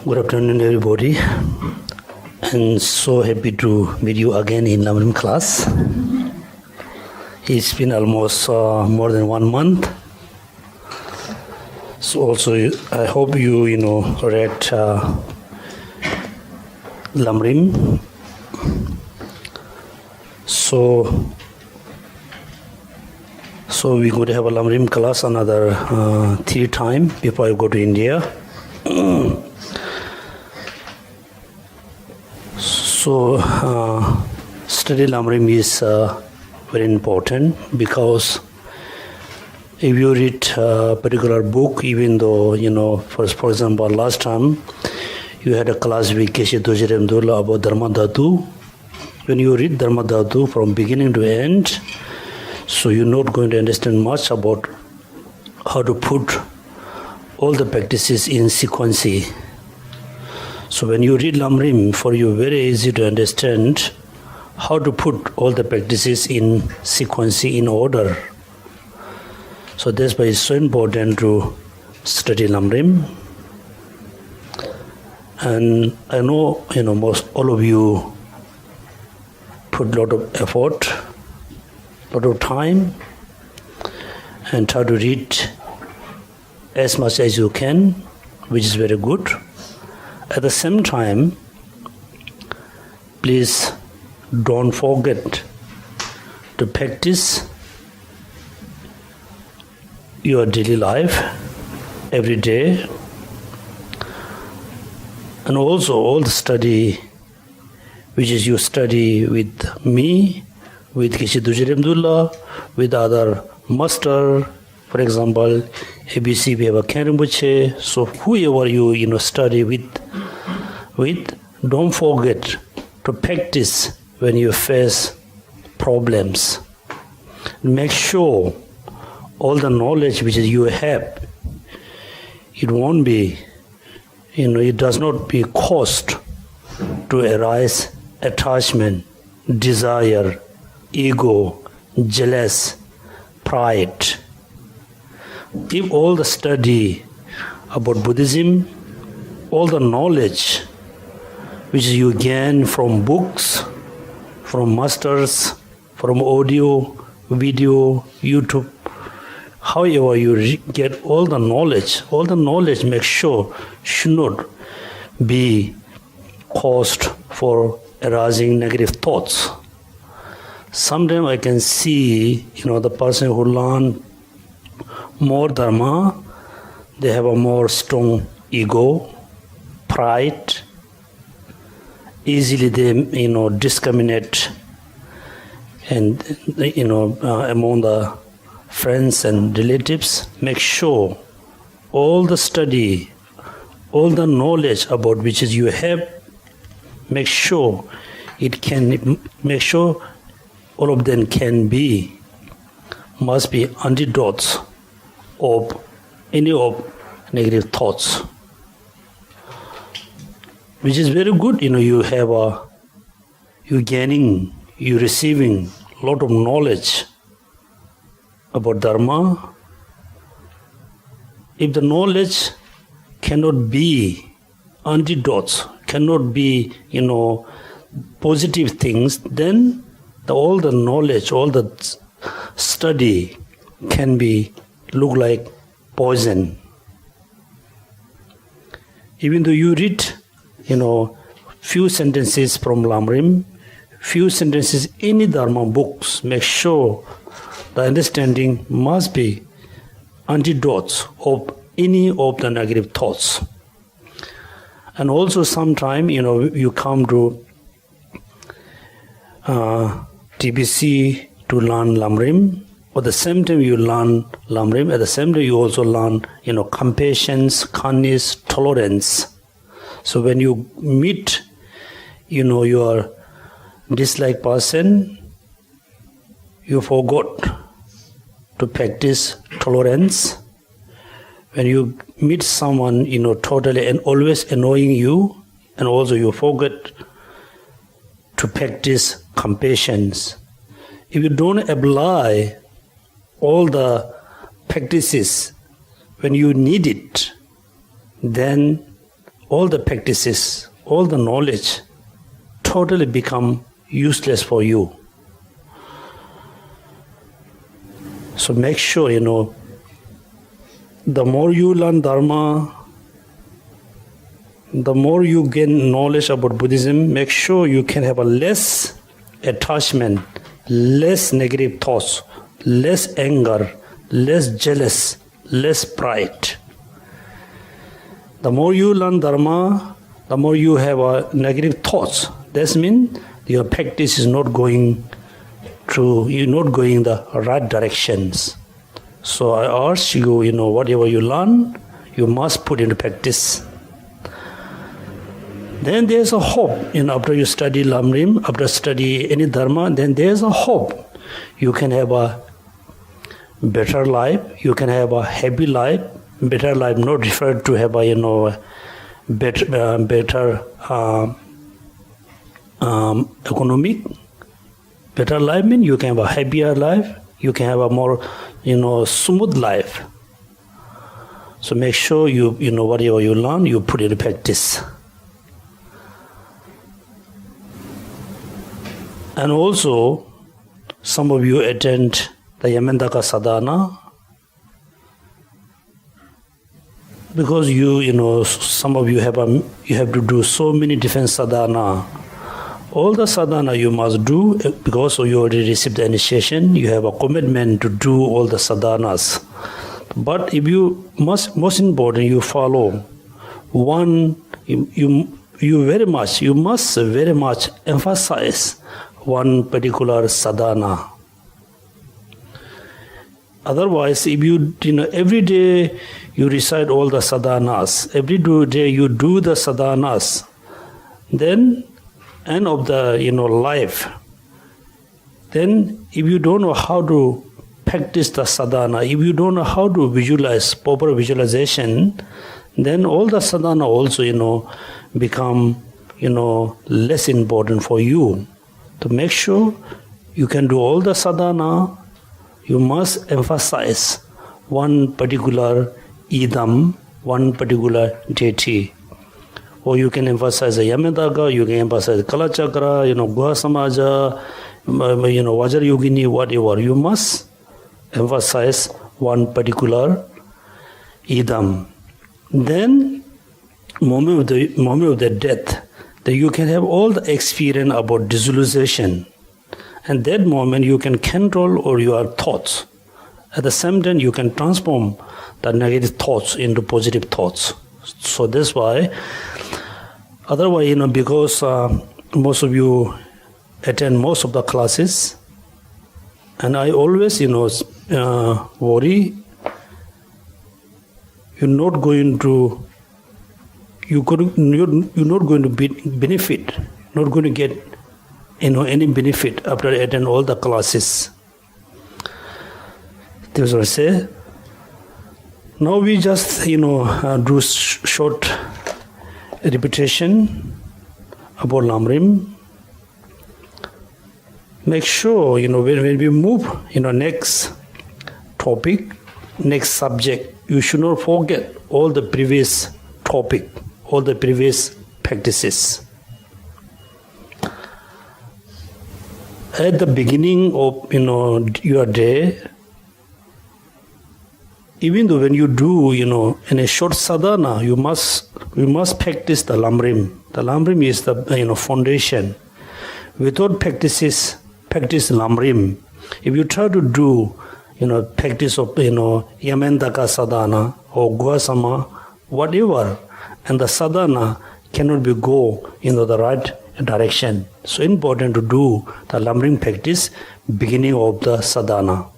Good afternoon, everybody, and so happy to meet you again in Lamrim class. It's been almost more than 1 month. So also, I hope you read Lamrim. So we're going to have a Lamrim class another 3 times before I go to India. So study Lamrim is very important because if you read a particular book, even though, for example, last time you had a class with Geshe Lobsang about Dharma Dhatu. When you read Dharma Dhatu from beginning to end, so you're not going to understand much about how to put all the practices in sequence. So when you read Lamrim, for you very easy to understand how to put all the practices in sequence, in order. So that's why it's so important to study Lamrim. And I know, most all of you put a lot of effort, a lot of time, and try to read as much as you can, which is very good. At the same time, please don't forget to practice your daily life every day, and also all the study which is you study with me, with Geshe Lobsang, with other master. For example, ABC we have a Rinpoche. So whoever you study with, don't forget to practice when you face problems. Make sure all the knowledge which you have, it won't be, it does not be caused to arise attachment, desire, ego, jealous, pride. If all the study about Buddhism, all the knowledge which you gain from books, from masters, from audio, video, YouTube, however you get all the knowledge make sure should not be caused for arising negative thoughts. Sometimes I can see, the person who learn more Dharma, they have a more strong ego, pride. Easily they, discriminate and, among the friends and relatives. Make sure all the study, all the knowledge about which is you have, make sure all of them must be antidotes of any of negative thoughts, which is very good. You receiving a lot of knowledge about Dharma. If the knowledge cannot be antidotes, cannot be, positive things, then all the knowledge, all the study can look like poison. Even though you read, few sentences from Lamrim, few sentences any Dharma books, make sure the understanding must be antidotes of any of the negative thoughts. And also sometime, you come to TBC to learn Lamrim. At the same time you learn Lamrim, at the same time you also learn, compassion, kindness, tolerance. So when you meet, your disliked person, you forgot to practice tolerance. When you meet someone, totally and always annoying you, and also you forget to practice compassion. If you don't apply all the practices when you need it, then all the practices, all the knowledge totally become useless for you. So make sure, the more you learn Dharma, the more you gain knowledge about Buddhism, make sure you can have a less attachment, less negative thoughts, less anger, less jealous, less pride. The more you learn Dharma, the more you have negative thoughts. That means your practice is not going through, you're not going the right directions. So I urge you, whatever you learn, you must put into practice. Then there's a hope. After you study Lamrim, after study any Dharma, then there's a hope. You can have a better life. You can have a happy life. Better life, not referred to have a better economic. Better life means you can have a happier life. You can have a more smooth life. So make sure you whatever you learn, you put it in practice. And also, some of you attend the Yamendaka Sadhana because some of you have to do so many different sadhana. All the sadhana you must do because you already received the initiation. You have a commitment to do all the sadhanas. But if you most important, you follow one. You must very much emphasize one particular sadhana. Otherwise, if you every day you recite all the sadhanas, every day you do the sadhanas, then end of the life. Then if you don't know how to practice the sadhana, if you don't know how to visualize proper visualization, then all the sadhana also become less important for you. To make sure you can do all the sadhana, you must emphasize one particular idam, one particular deity. Or you can emphasize the Yamendaka, you can emphasize Kalachakra, Guha Samaja, Vajra Yogini, whatever. You must emphasize one particular idam. Then, moment of the death, that you can have all the experience about dissolution. And that moment you can control all your thoughts. At the same time, you can transform the negative thoughts into positive thoughts. So that's why, otherwise, because most of you attend most of the classes, and I always, worry, you're not going to benefit, not going to get any benefit after attend all the classes. That's what I say. Now we just do short repetition about Lamrim. Make sure when we move next topic, next subject, you should not forget all the previous topic, all the previous practices. At the beginning of your day, even though when you do in a short sadhana, you must practice the Lamrim. The Lamrim is the foundation. Without practice Lamrim, if you try to do practice of Yamendaka sadhana or Guhasama, whatever, and the sadhana cannot be go the right direction. So important to do the Lamrim practice beginning of the sadhana.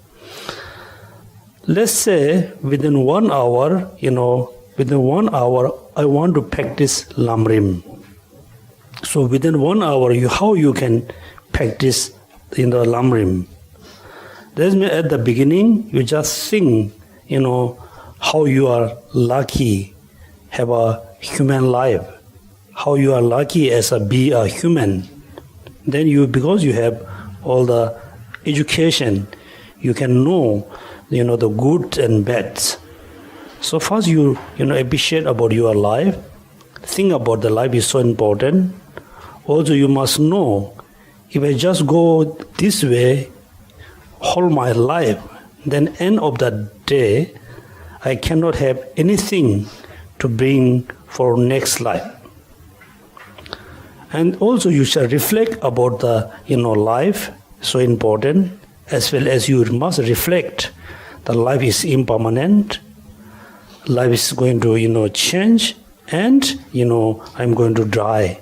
Let's say within 1 hour, I want to practice Lamrim. So within 1 hour, how you can practice the Lamrim? That means at the beginning, you just think, how you are lucky, have a human life, how you are lucky as be a human. Then because you have all the education, you can know, the good and bad. So first you appreciate about your life, think about the life is so important. Also, you must know, if I just go this way all my life, then end of that day, I cannot have anything to bring for next life. And also you shall reflect about the life, so important, as well as you must reflect that life is impermanent, life is going to change, and I'm going to die.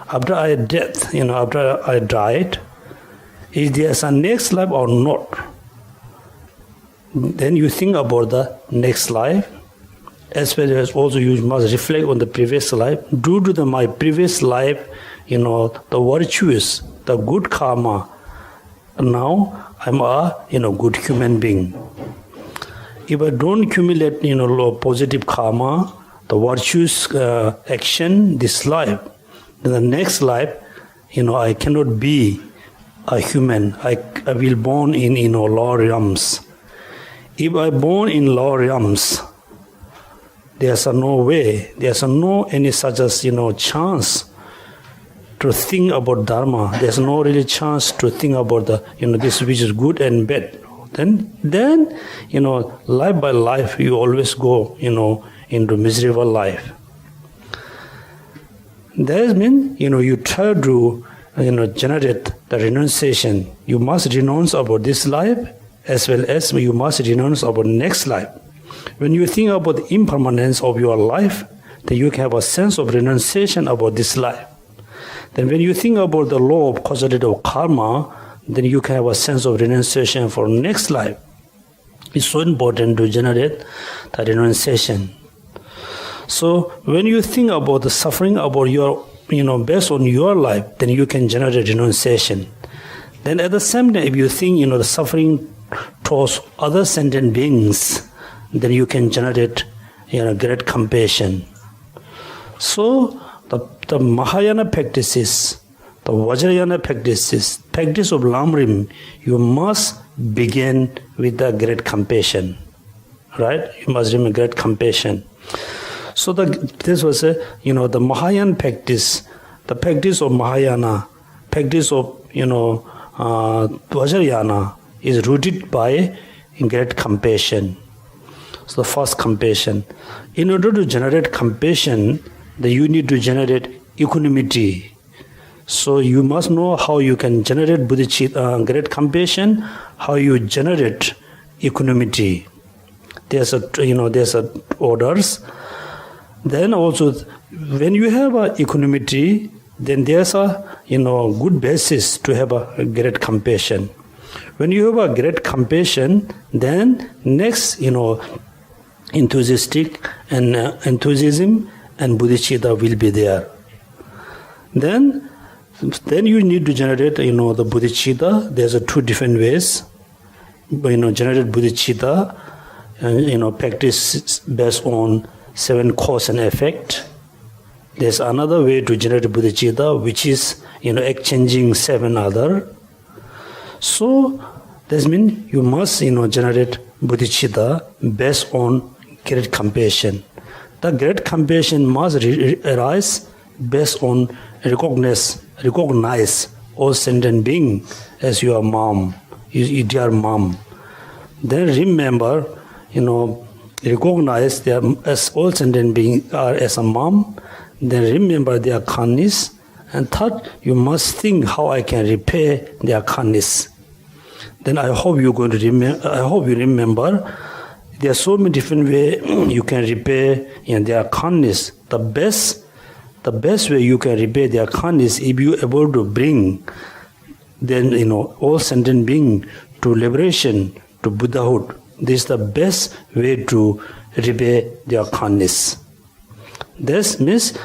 After I death, after I died, is there a next life or not? Then you think about the next life, as well as also you must reflect on the previous life. Due to my previous life, the virtuous, the good karma, now I'm a good human being. If I don't accumulate positive karma, the virtuous action this life, then the next life, I cannot be a human. I will born in lower realms. If I born in lower realms, there's no way, there's no any such as chance to think about dharma. There's no really chance to think about the this which is good and bad. Then life by life you always go into miserable life. That means you try to generate the renunciation. You must renounce about this life, as well as you must renounce about next life. When you think about the impermanence of your life, then you can have a sense of renunciation about this life. Then when you think about the law of causality of karma, then you can have a sense of renunciation for next life. It's so important to generate the renunciation. So when you think about the suffering about your, based on your life, then you can generate renunciation. Then at the same time, if you think, the suffering towards other sentient beings, then you can generate, great compassion. So the Mahayana practices, the Vajrayana practices, practice of Lamrim, you must begin with the great compassion, right? You must remember great compassion. So this was the Mahayana practice, the practice of Mahayana, practice of Vajrayana is rooted by great compassion. So the first compassion. In order to generate compassion, then you need to generate equanimity. So you must know how you can generate great compassion, how you generate equanimity. There's orders. Then also, when you have equanimity, then there's a good basis to have a great compassion. When you have a great compassion, then next enthusiastic and enthusiasm and bodhicitta will be there. Then you need to generate the bodhicitta. There's two different ways. Generate bodhicitta, practice based on 7 cause and effect. There's another way to generate bodhicitta, which is exchanging 7 other. So that means you must generate bodhicitta based on great compassion. The great compassion must arise based on recognize all sentient being as your mom, your dear mom. Then remember, recognize them as all sentient beings are as a mom. Then remember their kindness. And third, you must think how I can repay their kindness. Then I hope you're going to remember. I hope you remember. There are so many different ways you can repay their kindness. The best way you can repay their kindness if you are able to bring then all sentient being to liberation, to Buddhahood. This is the best way to repay their kindness. This means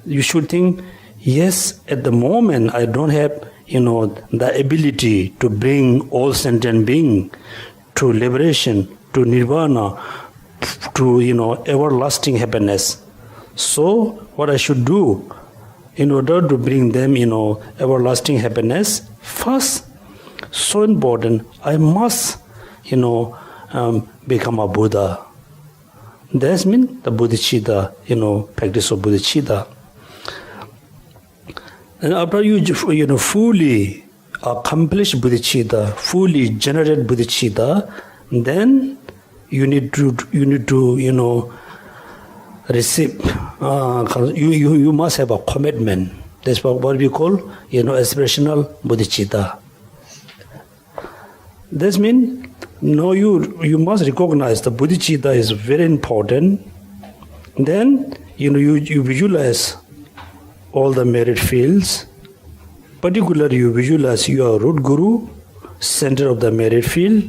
you should think, yes, at the moment I don't have the ability to bring all sentient being to liberation, to nirvana, to everlasting happiness. So what I should do in order to bring them everlasting happiness, first, so important, I must become a Buddha. That means the bodhicitta, practice of bodhicitta. And after you fully accomplish bodhicitta, fully generate bodhicitta, then you need to receive. You must have a commitment. That's what we call aspirational bodhicitta. This means you must recognize the bodhicitta is very important. Then you visualize all the merit fields. Particularly, you visualize your root guru, center of the merit field.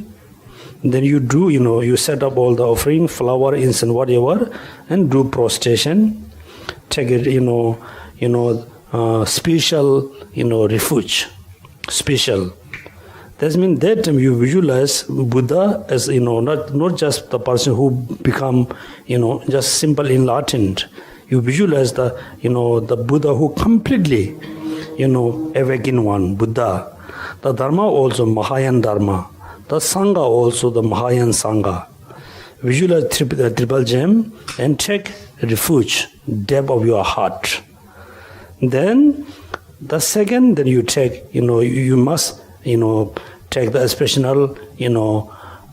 Then you do, you set up all the offering, flower, incense, whatever, and do prostration. Take it, special, refuge, special. That means that time you visualize Buddha as, not just the person who become, just simple enlightened. You visualize the Buddha who completely, awakened one, Buddha. The Dharma also Mahayana Dharma. The Sangha also the Mahayana Sangha. Visualize the triple gem and take refuge, depth of your heart. Then the second, then you take, you must, take the aspirational,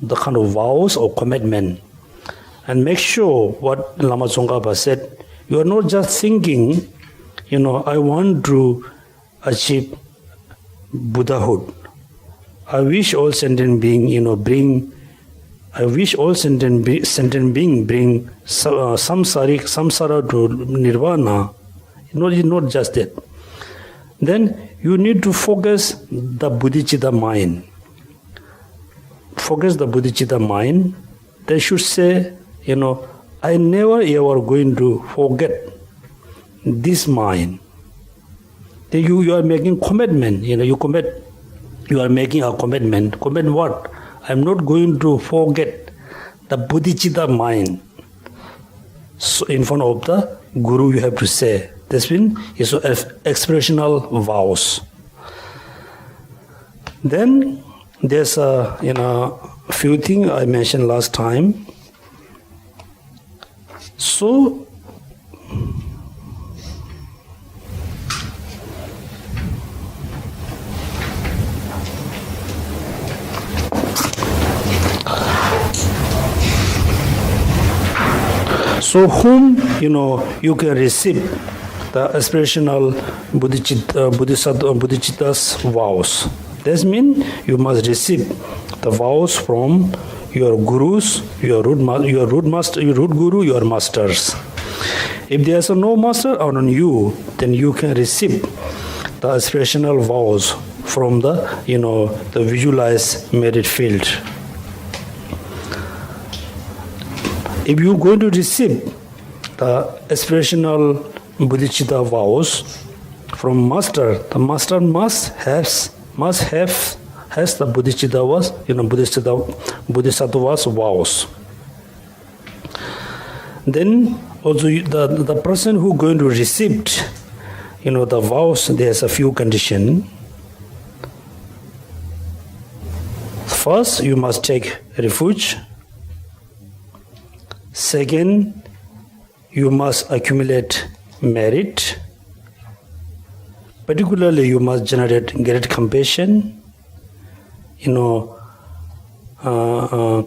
the kind of vows or commitment. And make sure what Lama Tsongkhapa said, you are not just thinking, I want to achieve Buddhahood. I wish all sentient being, bring samsara to nirvana. Not just that. Then you need to focus the bodhicitta mind. Focus the bodhicitta mind. They should say, I never ever going to forget this mind. Then you are making commitment. You are making a commitment. Commit what? I'm not going to forget the bodhicitta mind. So in front of the Guru you have to say. This means it's expressional vows. Then there's a few things I mentioned last time. So whom you can receive the aspirational bodhicitta's vows. That means you must receive the vows from your gurus, your root guru, your masters. If there is no master on you, then you can receive the aspirational vows from the the visualized merit field. If you are going to receive the aspirational bodhicitta vows from master, the master must have the bodhicitta bodhisattva's vows. Then also the person who is going to receive the vows, there's a few conditions. First, you must take refuge. Second, you must accumulate merit. Particularly, you must generate great compassion,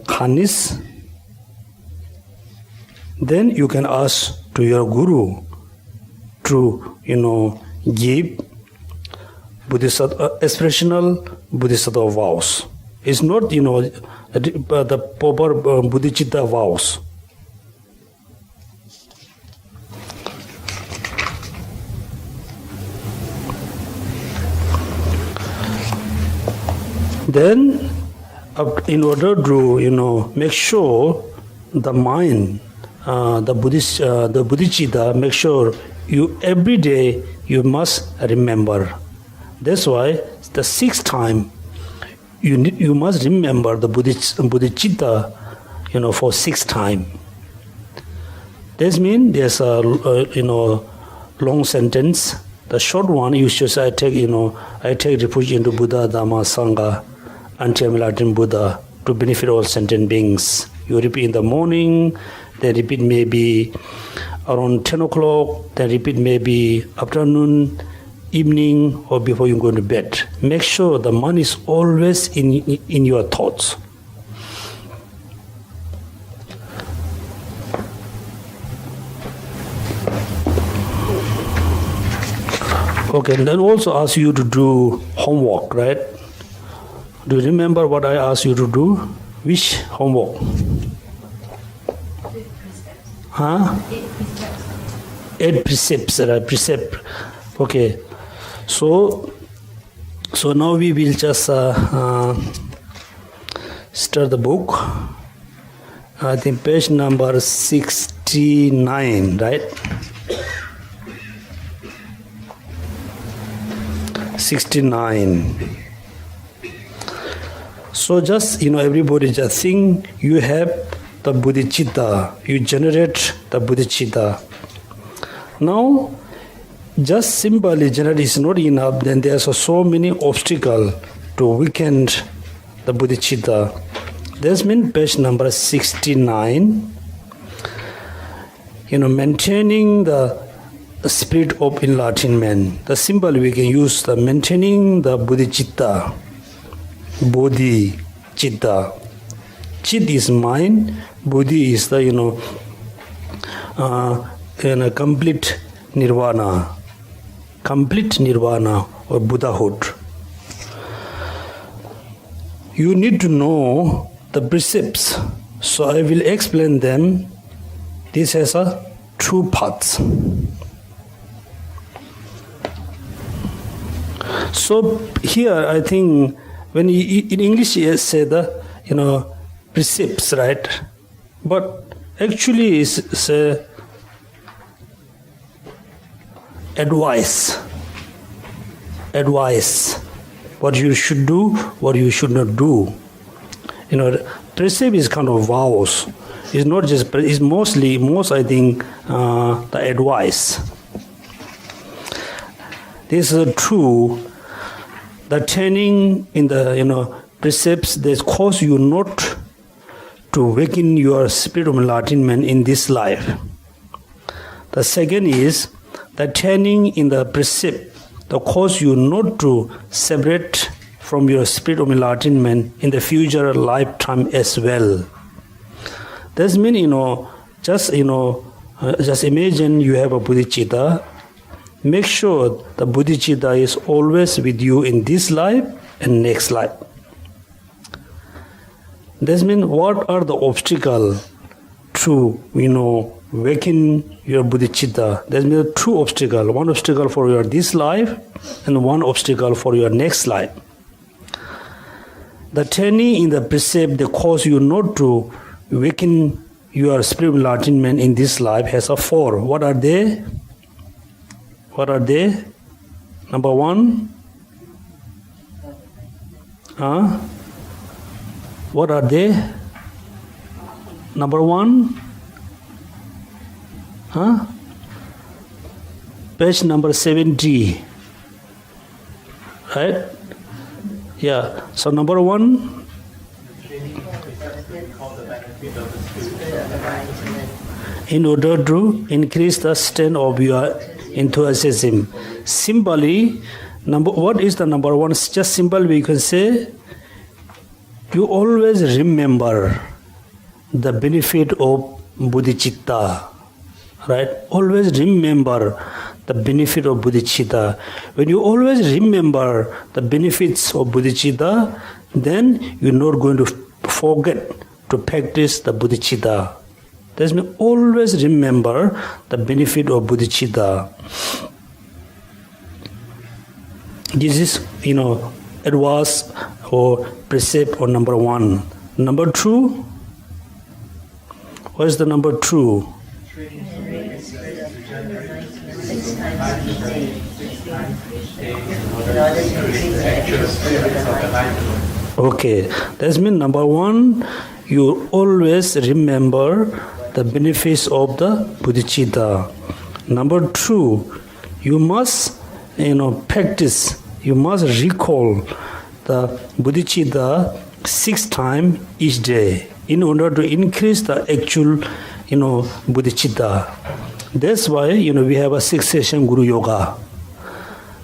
kindness. Then you can ask to your guru to, give aspirational bodhisattva vows. It's not, the proper bodhicitta vows. Then, in order to, make sure the mind, the bodhicitta, make sure you every day you must remember. That's why the sixth time you must remember the bodhicitta, for sixth time. This means there's a long sentence. The short one you should say, I take refuge into Buddha, Dhamma, Sangha, until enlightened Buddha, to benefit all sentient beings. You repeat in the morning, then repeat maybe around 10 o'clock, then repeat maybe afternoon, evening, or before you go to bed. Make sure the mind is always in your thoughts. Okay, and then also ask you to do homework, right? Do you remember what I asked you to do? Which homework? Huh? 8 precepts, right? Precept. Okay. So now we will just start the book. I think page number 69, right? 69. So just, everybody just think you have the bodhicitta, you generate the bodhicitta. Now, just simply generate is not enough, then there's so many obstacles to weaken the bodhicitta. That's mean page number 69. Maintaining the spirit of enlightenment. The symbol we can use the maintaining the bodhicitta. Bodhicitta. Chit is mind, bodhi is the complete nirvana. Complete nirvana or Buddhahood. You need to know the precepts. So I will explain them. This has two parts. So here I think when in English you say the precepts, right? But actually it's advice. What you should do, what you should not do. Precept is kind of vows. It's not just. It's most I think the advice. This is true. The training in the precepts that cause you not to awaken your spirit of enlightenment in this life. The second is the training in the precept that cause you not to separate from your spirit of enlightenment in the future lifetime as well. That means just imagine you have a bodhicitta. Make sure the bodhicitta is always with you in this life and next life. That means what are the obstacles to awaken your bodhicitta? That means two obstacles. One obstacle for your this life and one obstacle for your next life. The training in the precept that cause you not to awaken your spiritual enlightenment in this life has 4. What are they? Number 1. What are they? Number 1. Page number 70. Right? Yeah. So number 1. In order to increase the strength of your enthusiasm. Simply, what is the number 1? Just simple we can say, you always remember the benefit of bodhicitta. Right? Always remember the benefit of bodhicitta. When you always remember the benefits of bodhicitta, then you're not going to forget to practice the bodhicitta. That means always remember the benefit of bodhicitta. This is, advice or precept or number 1. Number 2. What is the number 2? Okay, that means number 1, you always remember the benefits of the bodhicitta. Number 2, you must practice, you must recall the bodhicitta 6 times each day in order to increase the actual bodhicitta. That's why, we have a 6 session Guru Yoga.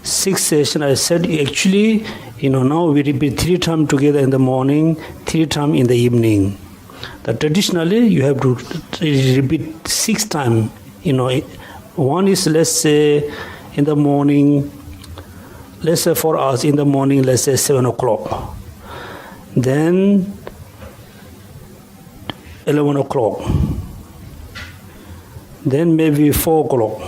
6 session, I said, actually, now we repeat 3 times together in the morning, 3 times in the evening. That traditionally, you have to repeat 6 times. One is, let's say, in the morning, let's say for us in the morning, let's say 7 o'clock. Then 11 o'clock. Then maybe 4 o'clock.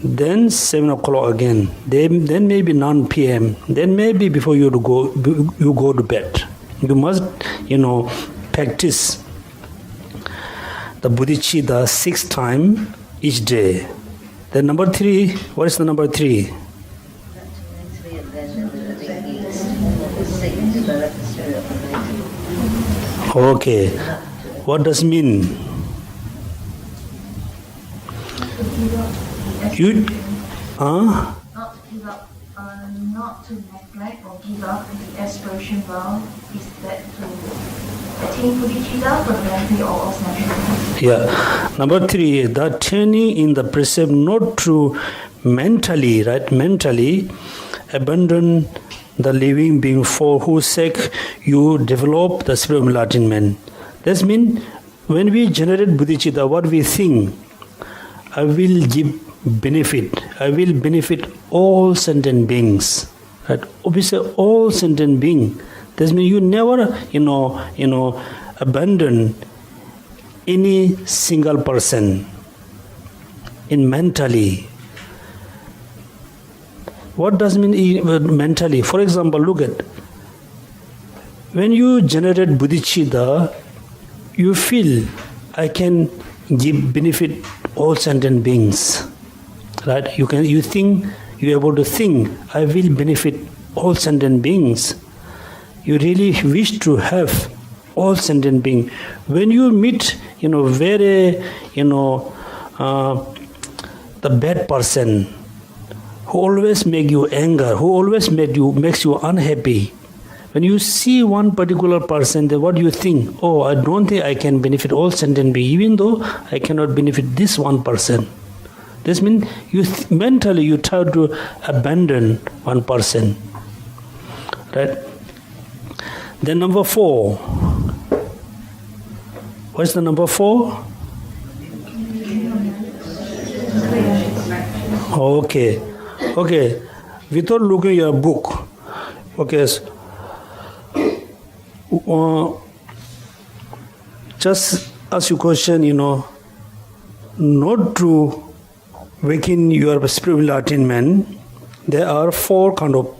Then 7 o'clock again. Then maybe 9 p.m. Then maybe before you go to bed. You must, practice the bodhicitta 6 times each day. Then number 3, what is the number 3? Okay. What does it mean? Not to give up, not to neglect or give up the aspiration vow, is that to attain bodhicitta for the benefit of all sentient beings? Yeah. Number 3, the attaining in the precept not to mentally abandon the living being for whose sake you develop the spirit of enlightenment. That means when we generate bodhicitta, what we think, I will give benefit. I will benefit all sentient beings. Right? Obviously, all sentient beings. That means you never, abandon any single person in mentally. What does mean mentally? For example, look at when you generate bodhicitta, you feel I can give benefit all sentient beings. Right? You think, you're able to think, I will benefit all sentient beings. You really wish to have all sentient beings. When you meet, very, the bad person who always make you anger, who always makes you unhappy. When you see one particular person, then what do you think? Oh, I don't think I can benefit all sentient beings, even though I cannot benefit this one person. This means mentally you try to abandon one person. Right? Then number 4. What's the number 4? Okay. Without looking at your book. Okay. Just ask you question, not to waken your spiritual enlightenment, there are 4 kind of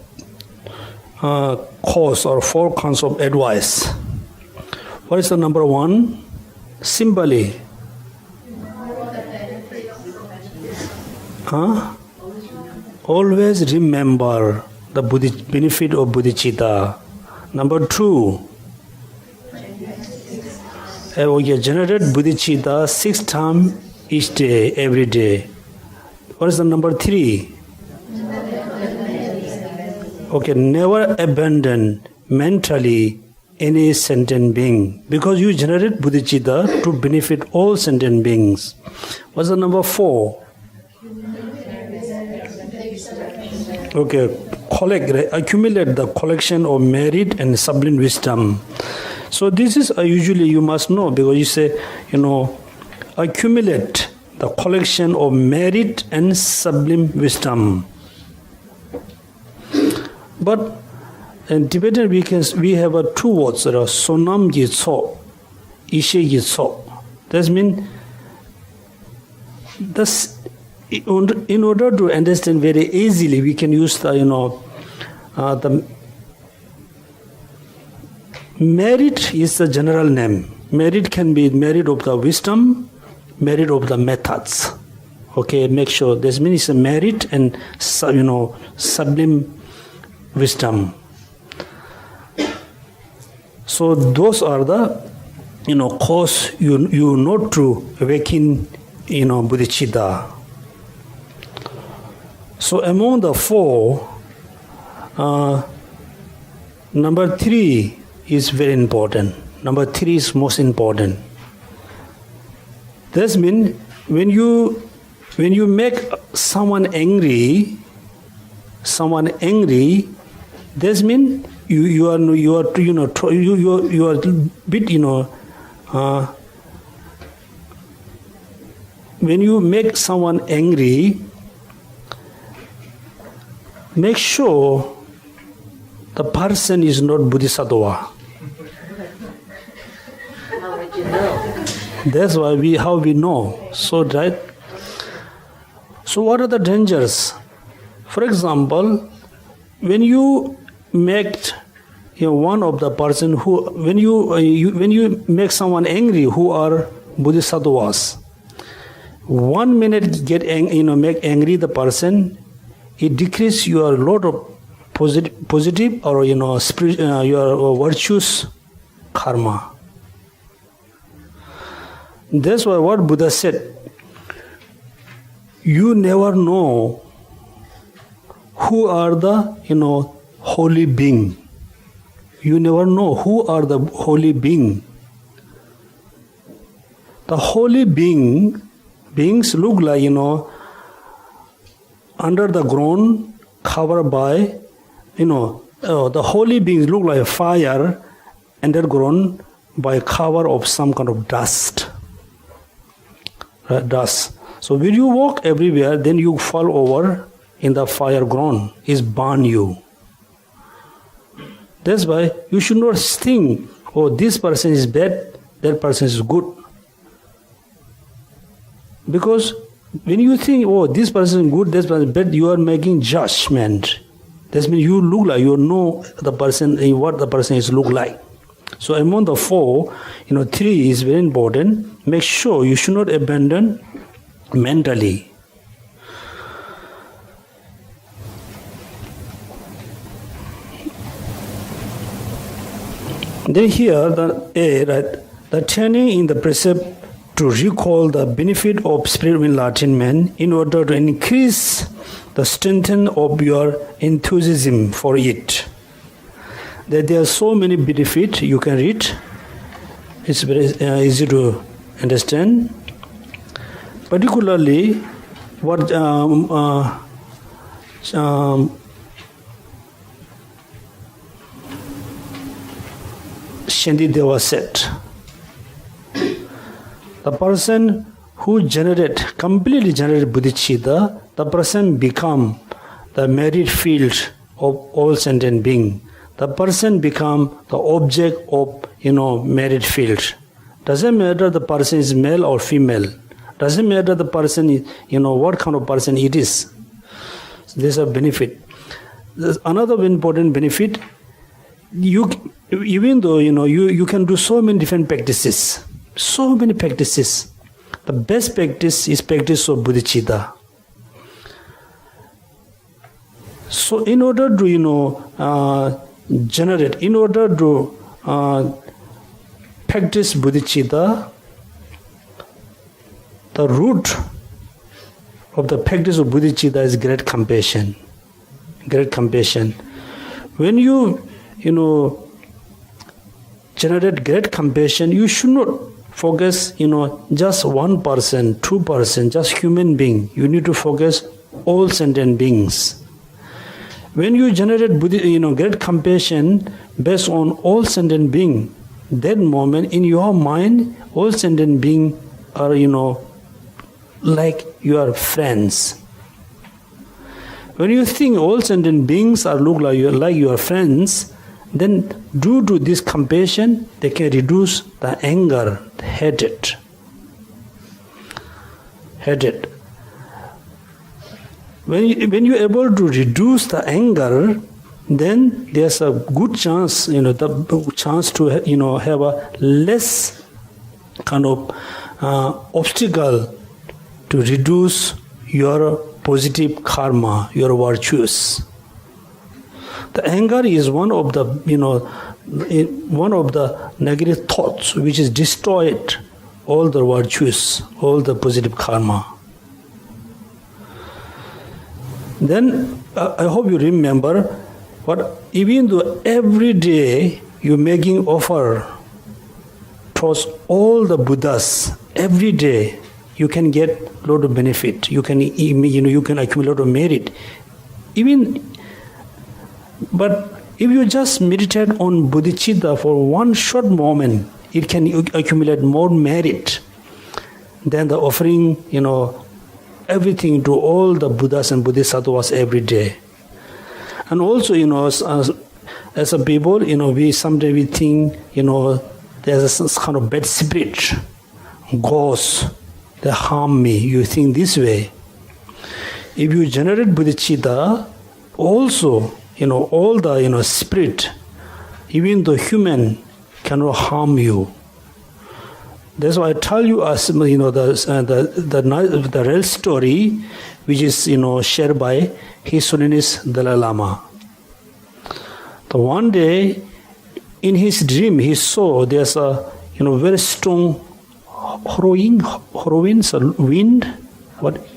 cause or 4 kinds of advice. What is the number 1? Simply. Always remember the benefit of bodhicitta. Number 2, generate bodhicitta 6 times each day, every day. What is the number 3? Okay, never abandon mentally any sentient being, because you generate bodhicitta to benefit all sentient beings. What's the number 4? Okay, accumulate the collection of merit and sublime wisdom. So this is usually you must know, because you say, accumulate the collection of merit and sublime wisdom. But in Tibetan we have 2 words, sonam yitso, ishe yitso. That means in order to understand very easily, we can use the merit is the general name. Merit can be merit of the wisdom, merit of the methods. Okay, make sure this means merit and sublime wisdom. So those are the cause you not to awaken bodhicitta. So among the 4, number 3 is very important. Number 3 is most important. This means when you make someone angry, this means you are bit when you make someone angry, make sure the person is not bodhisattva. How would you know? That's why how we know. So right. So what are the dangers? For example, when you make one of the person who when you make someone angry who are bodhisattvas, 1 minute make angry the person, it decreases your lot of positive or your virtuous karma. That's why what Buddha said, you never know who are the holy being. You never know who are the holy being. The holy beings look like under the ground, covered by the holy beings look like fire underground by cover of some kind of dust. Dust. So when you walk everywhere, then you fall over in the fire ground. It burn you. That's why you should not think, oh, this person is bad, that person is good. Because when you think, oh, this person is good, this person is bad, you are making judgment. That means you look like, you know the person, what the person is look like. So among the four, 3 is very important. Make sure you should not abandon mentally. Then here the training in the precept to recall the benefit of spiritual enlightenment in order to increase the strength of your enthusiasm for it. That there are so many benefits you can read. It's very easy to understand. Particularly, what Shandideva said. The person who completely generated bodhicitta, the person become the merit field of all sentient beings. The person become the object of merit field. Doesn't matter the person is male or female. Doesn't matter the person is, what kind of person it is. So there's a benefit. There's another important benefit. Even though you can do so many different practices, the best practice is practice of bodhicitta. So in order to in order to practice bodhicitta, the root of the practice of bodhicitta is great compassion. Great compassion. When you generate great compassion, you should not focus, just one person, 2 person, just human being. You need to focus all sentient beings. When you generate great compassion based on all sentient beings, that moment in your mind, all sentient beings are, like your friends. When you think all sentient beings are look like your friends, then due to this compassion, they can reduce the anger, the hatred. When you're able to reduce the anger, then there's a good chance, the chance to have a less kind of obstacle to reduce your positive karma, your virtues. The anger is one of the negative thoughts which is destroyed all the virtues, all the positive karma. Then I hope you remember, even though every day you're making offer towards all the Buddhas, every day you can get a lot of benefit. You can accumulate a lot of merit. But if you just meditate on bodhicitta for one short moment, it can accumulate more merit than the offering, everything to all the Buddhas and Bodhisattvas every day. And also, as a people, we sometimes think, there's a kind of bad spirit, ghosts, they harm me. You think this way. If you generate bodhicitta, also, all the, spirit, even the human, cannot harm you. That's why I tell you, as the real story, which is shared by His Holiness Dalai Lama. So one day, in his dream, he saw there's a very strong wind. What?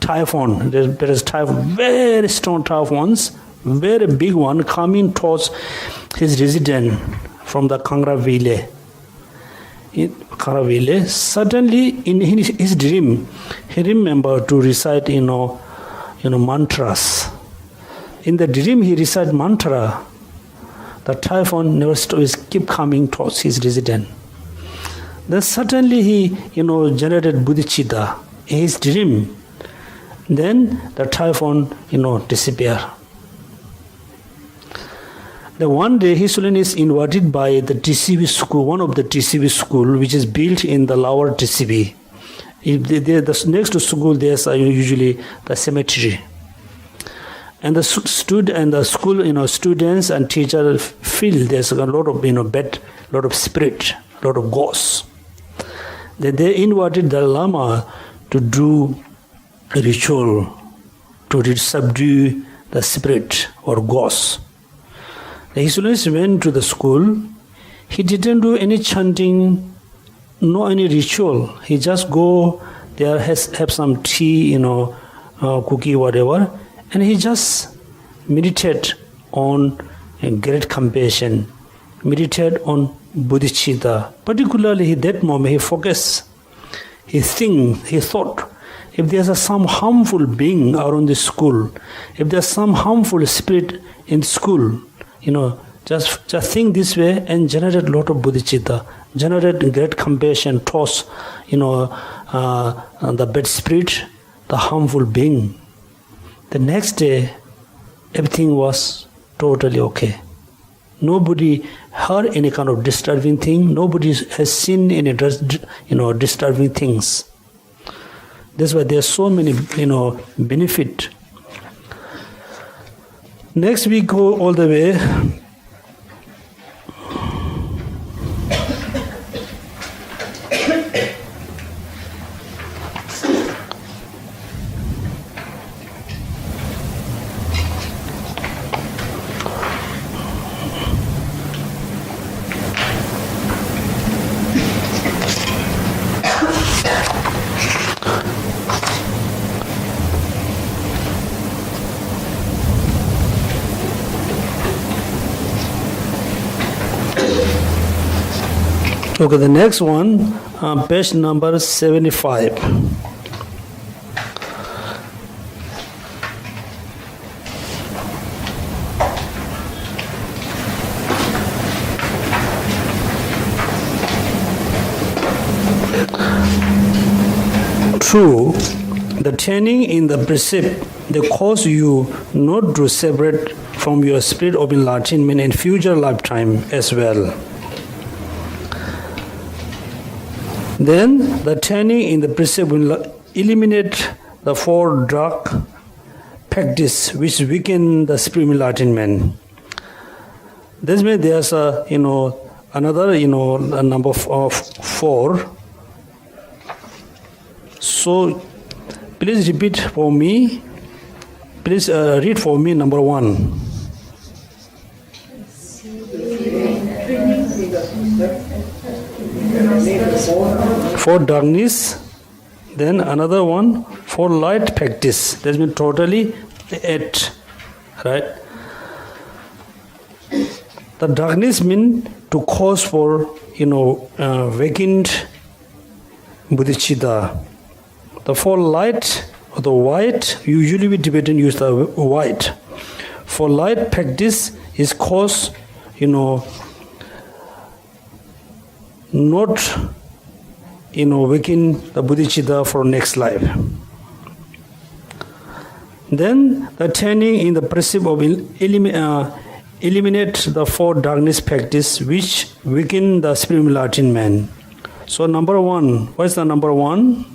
Typhoon. There is typhoon, very strong typhoons, very big one coming towards his residence from the Kangra village. Suddenly, in his dream, he remembered to recite, mantras. In the dream, he recited mantra. The typhoon never stops, keep coming towards his residence. Then suddenly he, generated bodhicitta in his dream. Then the typhoon, disappeared. Then one day, His Holiness invited by the TCB school, one of the TCB school, which is built in the lower TCB. Next to school, there's usually the cemetery. And the school, students and teachers feel there's a lot of, bad, lot of spirit, lot of ghosts. Then they invited the Lama to do a ritual to subdue the spirit or ghosts. His Holiness went to the school. He didn't do any chanting, no any ritual. He just go there, have some tea, cookie, whatever, and he just meditate on great compassion, meditate on bodhicitta. Particularly at that moment, he focused, he thought, if there's some harmful being around the school, if there's some harmful spirit in school, just think this way and generate a lot of bodhicitta, generate great compassion towards, the bad spirit, the harmful being. The next day, everything was totally okay. Nobody heard any kind of disturbing thing. Nobody has seen any, disturbing things. That's why there's so many, benefit. Next we go all the way. Okay, the next one, page number 75. True, the training in the precept, they cause you not to separate from your spirit of enlightenment in future lifetime as well. Then the training in the precept will eliminate the four dark practice which weaken the spiritual enlightenment. This means there's another a number of four. So please repeat for me. Please read for me number one. For darkness, then another one for light practice. That means totally 8, right? The darkness means to cause for vacant bodhicitta. The for light or the white, usually we Tibetan use the white. For light practice is cause, not waking the bodhicitta for next life. Then the turning in the precept of eliminate the four darkness practice which weaken the spiritual enlightened man. So number one, what is the number one?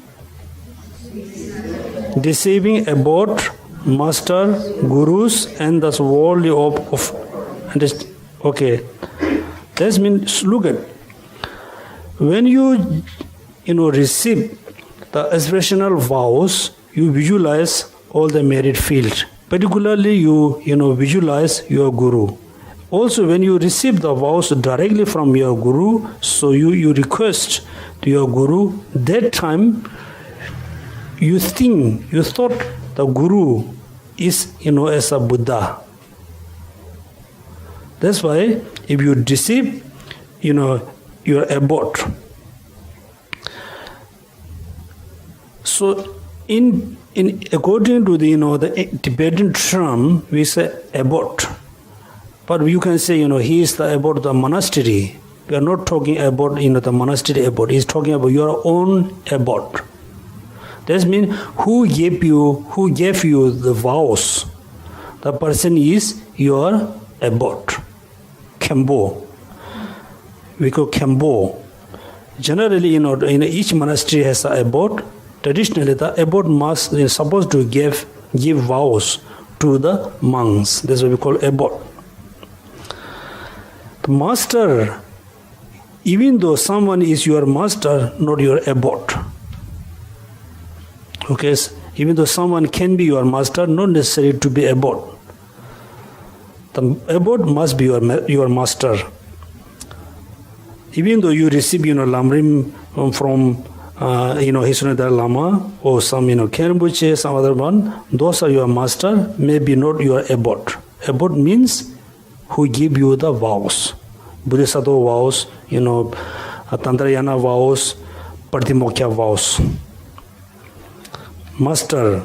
Deceiving about master, gurus, and the worldly of okay. That means look at when you receive the aspirational vows, you visualize all the merit field. Particularly you visualize your guru. Also when you receive the vows directly from your guru, so you request to your guru, that time you thought the guru is as a Buddha. That's why if you deceive, you're abort. So in according to the Tibetan term, we say abort. But you can say, he is about the monastery. We are not talking about the monastery abort. He's talking about your own abort. That means who gave you the vows? The person is your abort. Kembo. We call Kembo. Generally, in each monastery has an abort. Traditionally, the abbot is supposed to give vows to the monks. That's what we call abbot. The master, even though someone is your master, not your abbot. Okay, even though someone can be your master, not necessary to be abbot. The abbot must be your master. Even though you receive, Lamrim from His Holiness Dalai Lama or some, Khenbuche, some other one, those are your master, maybe not your abbot. Abbot means who give you the vows. Bodhisattva vows, Tantrayana vows, Pratimokkha vows. Master,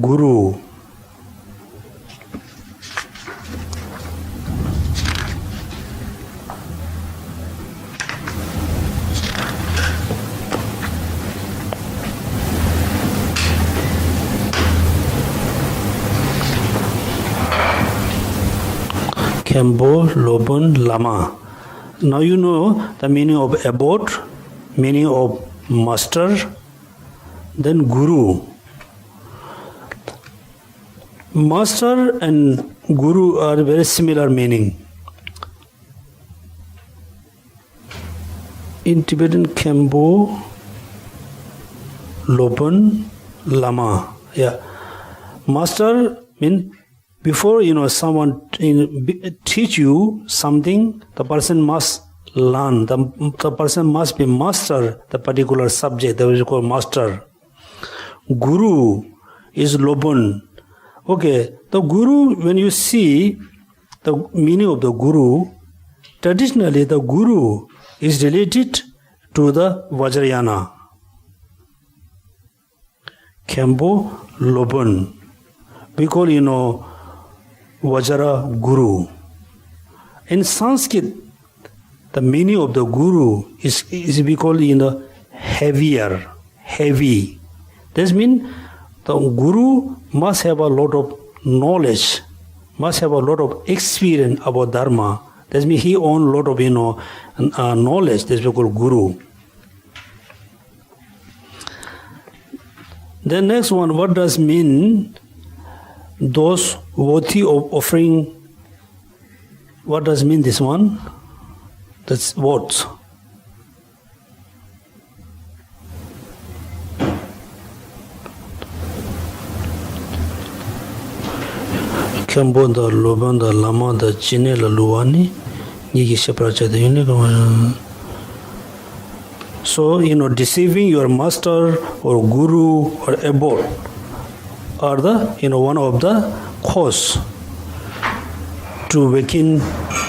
Guru. Kembo, Lobon, Lama. Now you know the meaning of abbot, meaning of master, then guru. Master and guru are very similar meaning. In Tibetan, Kembo, Lobon, Lama. Yeah. Master means before someone teach you something, the person must learn. The person must be master the particular subject. That is called master. Guru is Lobon. Okay, the guru, when you see the meaning of the guru, traditionally the guru is related to the Vajrayana. Kembo, Lobon. We call, Vajra Guru. In Sanskrit, the meaning of the Guru is we call heavier, heavy. This means the Guru must have a lot of knowledge, must have a lot of experience about Dharma. That means he owns a lot of knowledge. That's we call Guru. The next one, what does mean? Those worthy of offering, what does mean this one? That's what? Kembo da Loban da Lama da Chine la Luani, Geshe Lobsang. So, deceiving your master or guru or abbot are the one of the cause to awaken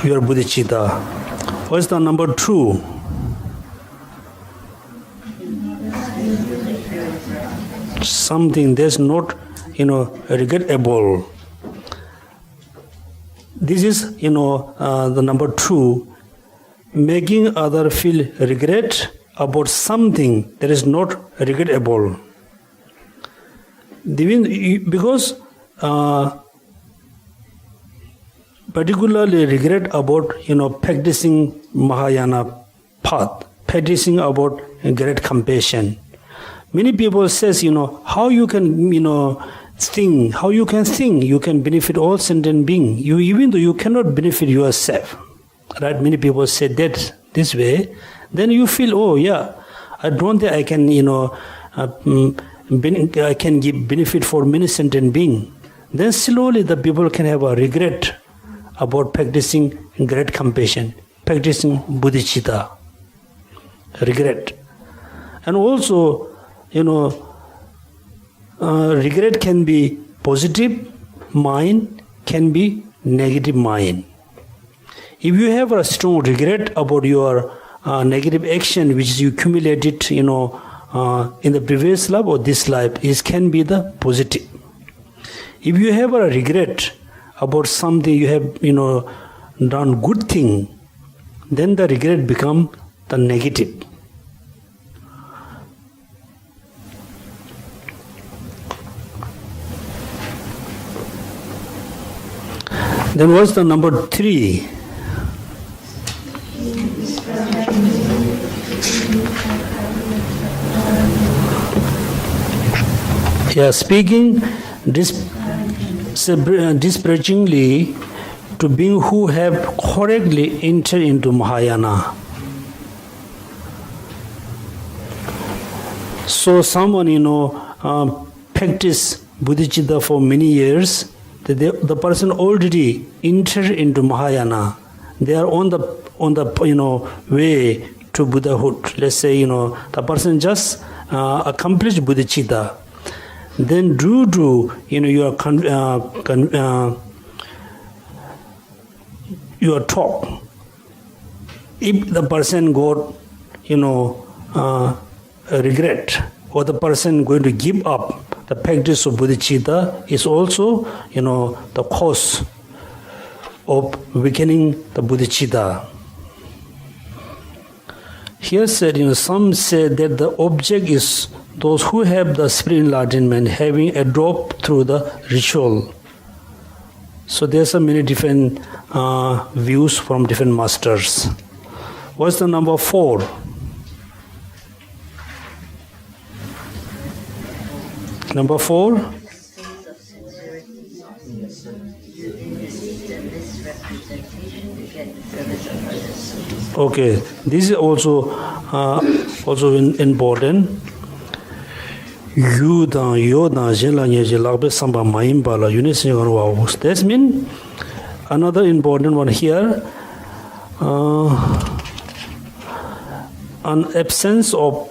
your bodhicitta. What's the number 2? Something that's not, regrettable. This is, the number 2, making other feel regret about something that is not regrettable. Because particularly regret about, practicing Mahayana path, practicing about great compassion. Many people says, how you can, think, how you can think, you can benefit all sentient beings, even though you cannot benefit yourself. Right? Many people say that this way. Then you feel, oh yeah, I don't think I can, I can give benefit for many sentient beings. Then slowly the people can have a regret about practicing great compassion, practicing bodhicitta. Regret. And also, regret can be positive mind, can be negative mind. If you have a strong regret about your negative action which you accumulated, in the previous life or this life, it can be the positive. If you have a regret about something you have, done good thing, then the regret become the negative. Then what's the number 3? Yeah, speaking disparagingly to beings who have correctly entered into Mahayana. So someone, practice bodhicitta for many years, the person already entered into Mahayana. They are on the way to Buddhahood. Let's say, the person just accomplished bodhicitta. Then due to, your talk, if the person got, regret, or the person going to give up the practice of bodhicitta, is also, the cause of weakening the bodhicitta. Here said, some say that the object is those who have the spiritual enlightenment, having adopted through the ritual. So there's many different views from different masters. What's the number 4? Number 4? Okay, this is also important. That means another important one here, an absence of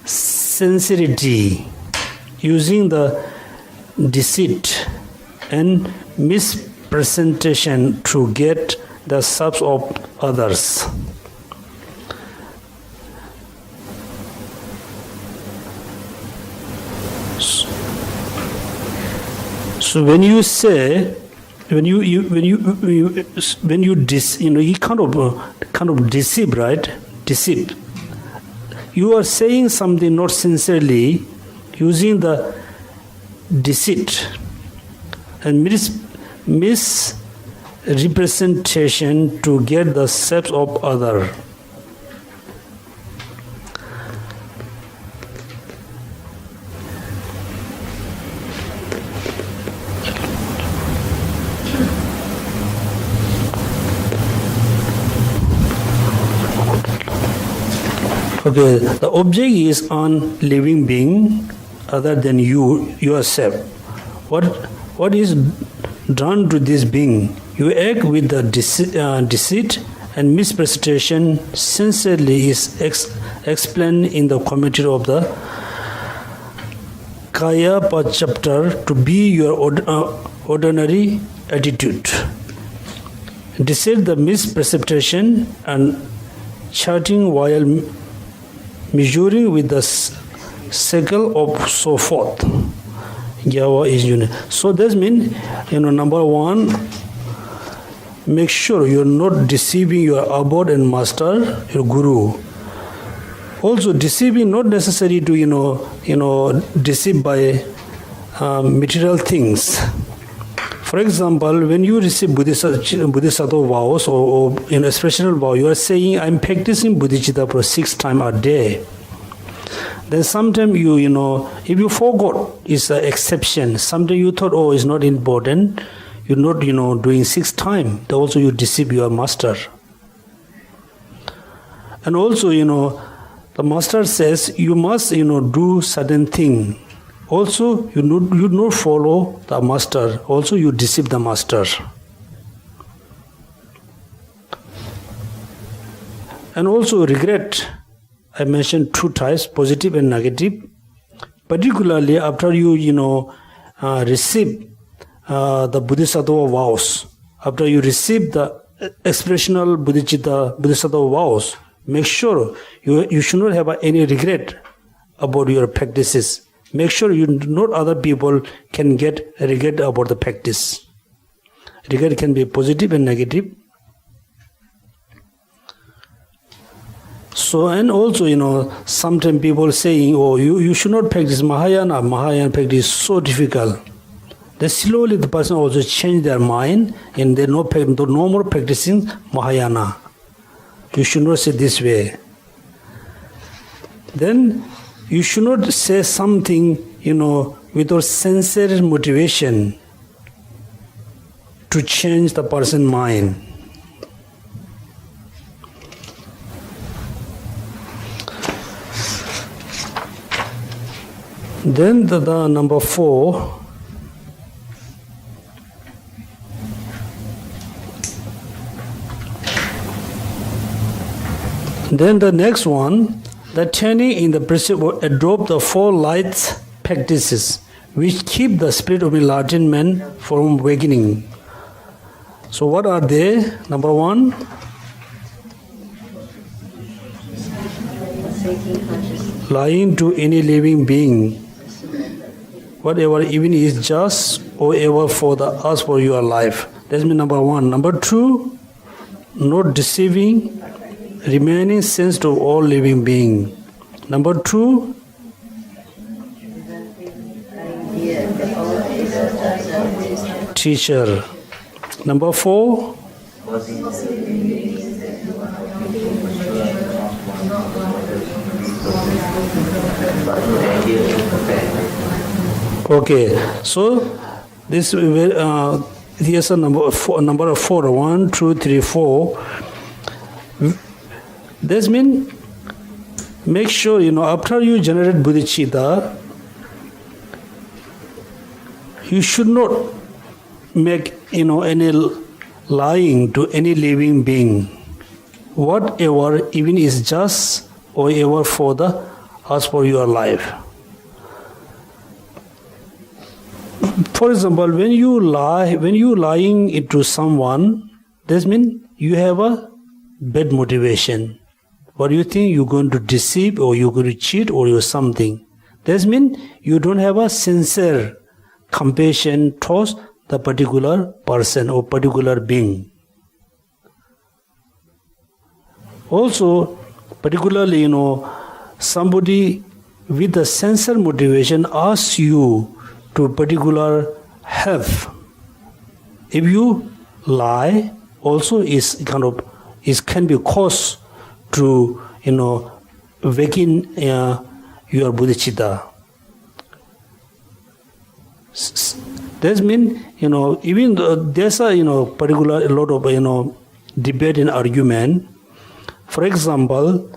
sincerity, using the deceit and mispresentation to get the subs of others. So when you say, you kind of deceive, right? Deceive. You are saying something not sincerely, using the deceit and misrepresentation to get the steps of other. Okay, the object is on living being other than you yourself. What is done to this being? You act with the deceit and mispresentation. Sincerely is explained in the commentary of the Kaya chapter to be your ordinary attitude. decide the misperception and charting while measuring with the sickle of so forth. Java is unit. So that means, number one, make sure you're not deceiving your abode and master, your guru. Also, deceiving not necessary to deceive by material things. For example, when you receive Bodhisattva vows or expressional vow, you are saying, I'm practicing Bodhicitta for 6 times a day. Then sometimes if you forgot, it's an exception. Sometimes you thought, it's not important. You're not, doing 6 times. Also, you deceive your master. And also, the master says you must, do certain thing. Also, you not follow the master. Also, you deceive the master. And also regret. I mentioned 2 types, positive and negative. Particularly after you, receive the Bodhisattva vows. After you receive the expressional Bodhisattva vows, make sure you should not have any regret about your practices. Make sure not other people can get regret about the practice. Regret can be positive and negative. So, and also, sometimes people saying, you should not practice Mahayana. Mahayana practice is so difficult. Then slowly the person also change their mind and they no more practicing Mahayana. You should not say this way. Then you should not say something, without sincere motivation to change the person's mind. Then the number 4. Then the next one, the training in the precept will adopt the 4 light practices which keep the spirit of enlightenment from awakening. So what are they? Number 1, lying to any living being, whatever even is just or ever for the us for your life. That's mean number 1. Number 2, not deceiving, remaining sense to all living being. Number 2, teacher. Number 4, okay. So this here's a number of 4. 1, 2, 3, 4. This means make sure after you generate bodhicitta, you should not make any lying to any living being, whatever even is just or ever for the us for your life. For example, when you lying into someone, this means you have a bad motivation. What do you think? You're going to deceive or you're going to cheat or you're something. That means you don't have a sincere compassion towards the particular person or particular being. Also, particularly, somebody with a sincere motivation asks you to particular help. If you lie, also can be cause to waking your bodhicitta. That means even though there's a particular a lot of debate and argument. For example,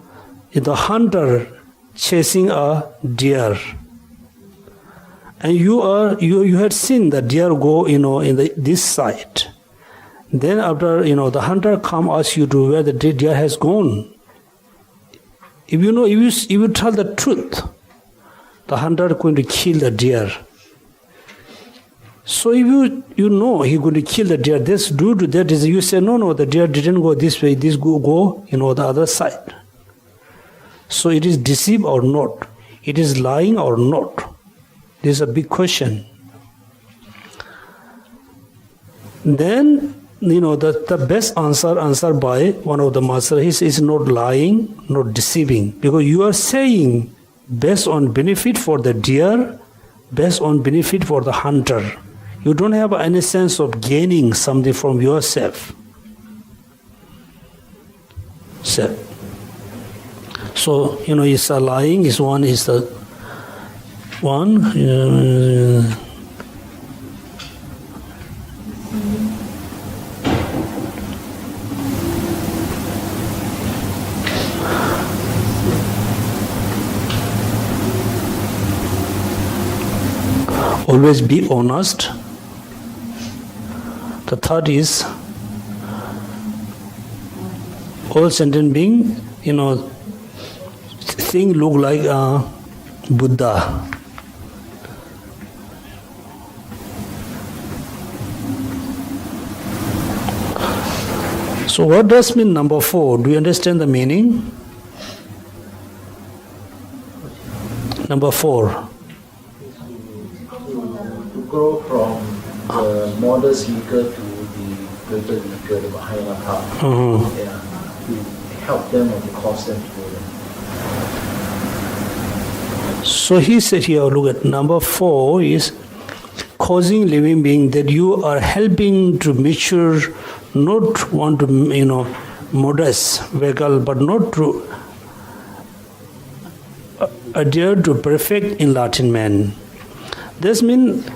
if the hunter chasing a deer, and you had seen the deer go in this side. Then after the hunter come ask you to where the deer has gone. If you tell the truth, the hunter is going to kill the deer. So if you know he's going to kill the deer, this due to that is you say no, the deer didn't go this way, this go the other side. So it is deceive or not? It is lying or not? This is a big question. Then the best answer by one of the masters is not lying, not deceiving, because you are saying based on benefit for the deer, based on benefit for the hunter. You don't have any sense of gaining something from yourself. So it's a lying is one, is the one. Always be honest. The third is all sentient being, thing look like Buddha. So what does mean number 4? Do you understand the meaning? Number 4. To grow from the modest seeker to the greater seeker, the higher path. To help them or to cause them to go there. So he said here, look at number 4 is causing living being, that you are helping to mature, not want to, modest vehicle, but not to adhere to perfect enlightenment. This means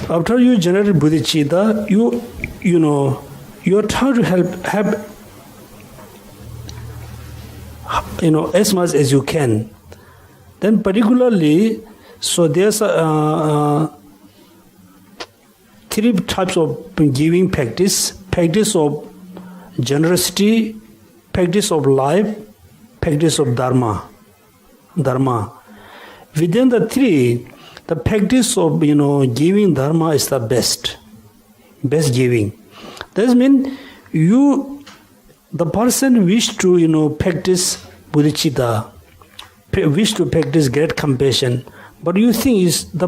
after you generate bodhicitta, you are trying to help as much as you can. Then particularly, so there's 3 types of giving practice: practice of generosity, practice of life, practice of dharma. Within the 3, the practice of giving dharma is the best giving. That means the person wish to practice bodhicitta, wish to practice great compassion, but you think the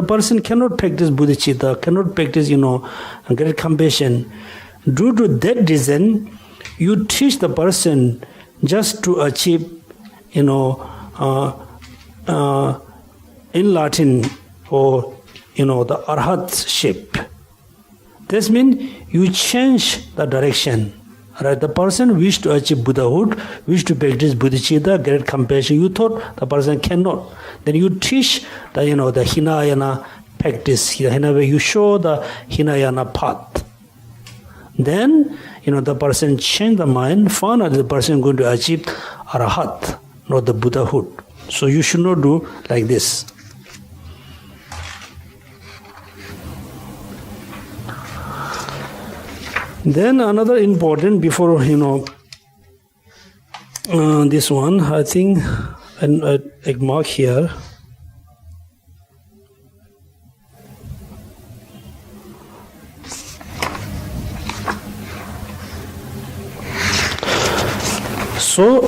person cannot practice bodhicitta, cannot practice great compassion. Due to that reason, you teach the person just to achieve enlightenment or the arhatship. This means you change the direction. Right? The person wish to achieve Buddhahood, wish to practice bodhicitta, great compassion. You thought the person cannot. Then you teach the the Hinayana practice. You show the Hinayana path. Then the person change the mind. Finally, the person going to achieve Arahat, not the Buddhahood. So you should not do like this. Then another important, before this one, I think, and I mark here. So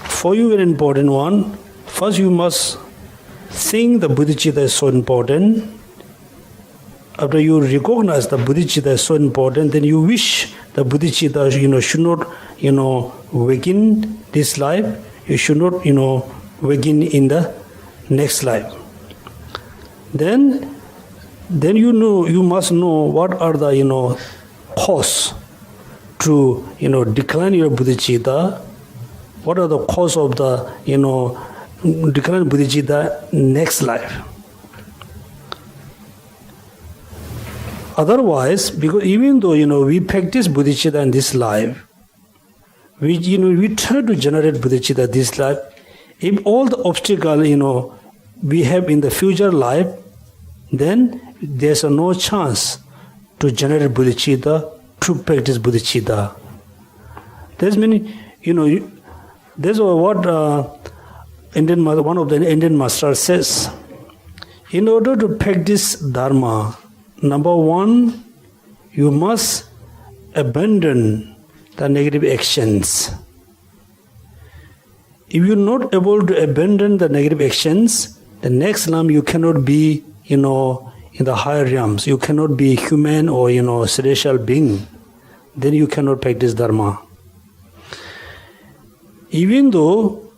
for you, very important one. First, you must think the bodhicitta is so important. After you recognize the bodhicitta is so important, then you wish the bodhicitta should not waken this life. You should not waken in the next life. Then you must know what are the cause to decline your bodhicitta. What are the cause of the decline bodhicitta next life? Otherwise, because even though we practice bodhicitta in this life, we try to generate bodhicitta this life. If all the obstacles we have in the future life, then there's no chance to generate bodhicitta, to practice bodhicitta. There's many, that's what one of the Indian masters says. In order to practice Dharma, number one, you must abandon the negative actions. If you're not able to abandon the negative actions, the next realm you cannot be, in the higher realms. You cannot be human or, celestial being. Then you cannot practice Dharma. Even though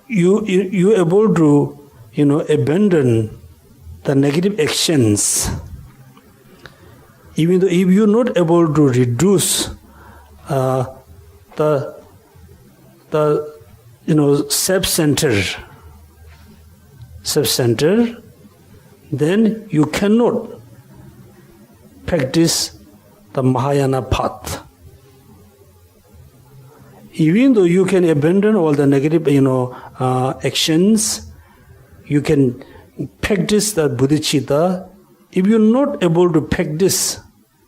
you're able to, abandon the negative actions, even though if you're not able to reduce the self-center, then you cannot practice the Mahayana path. Even though you can abandon all the negative, actions, you can practice the bodhicitta. If you're not able to practice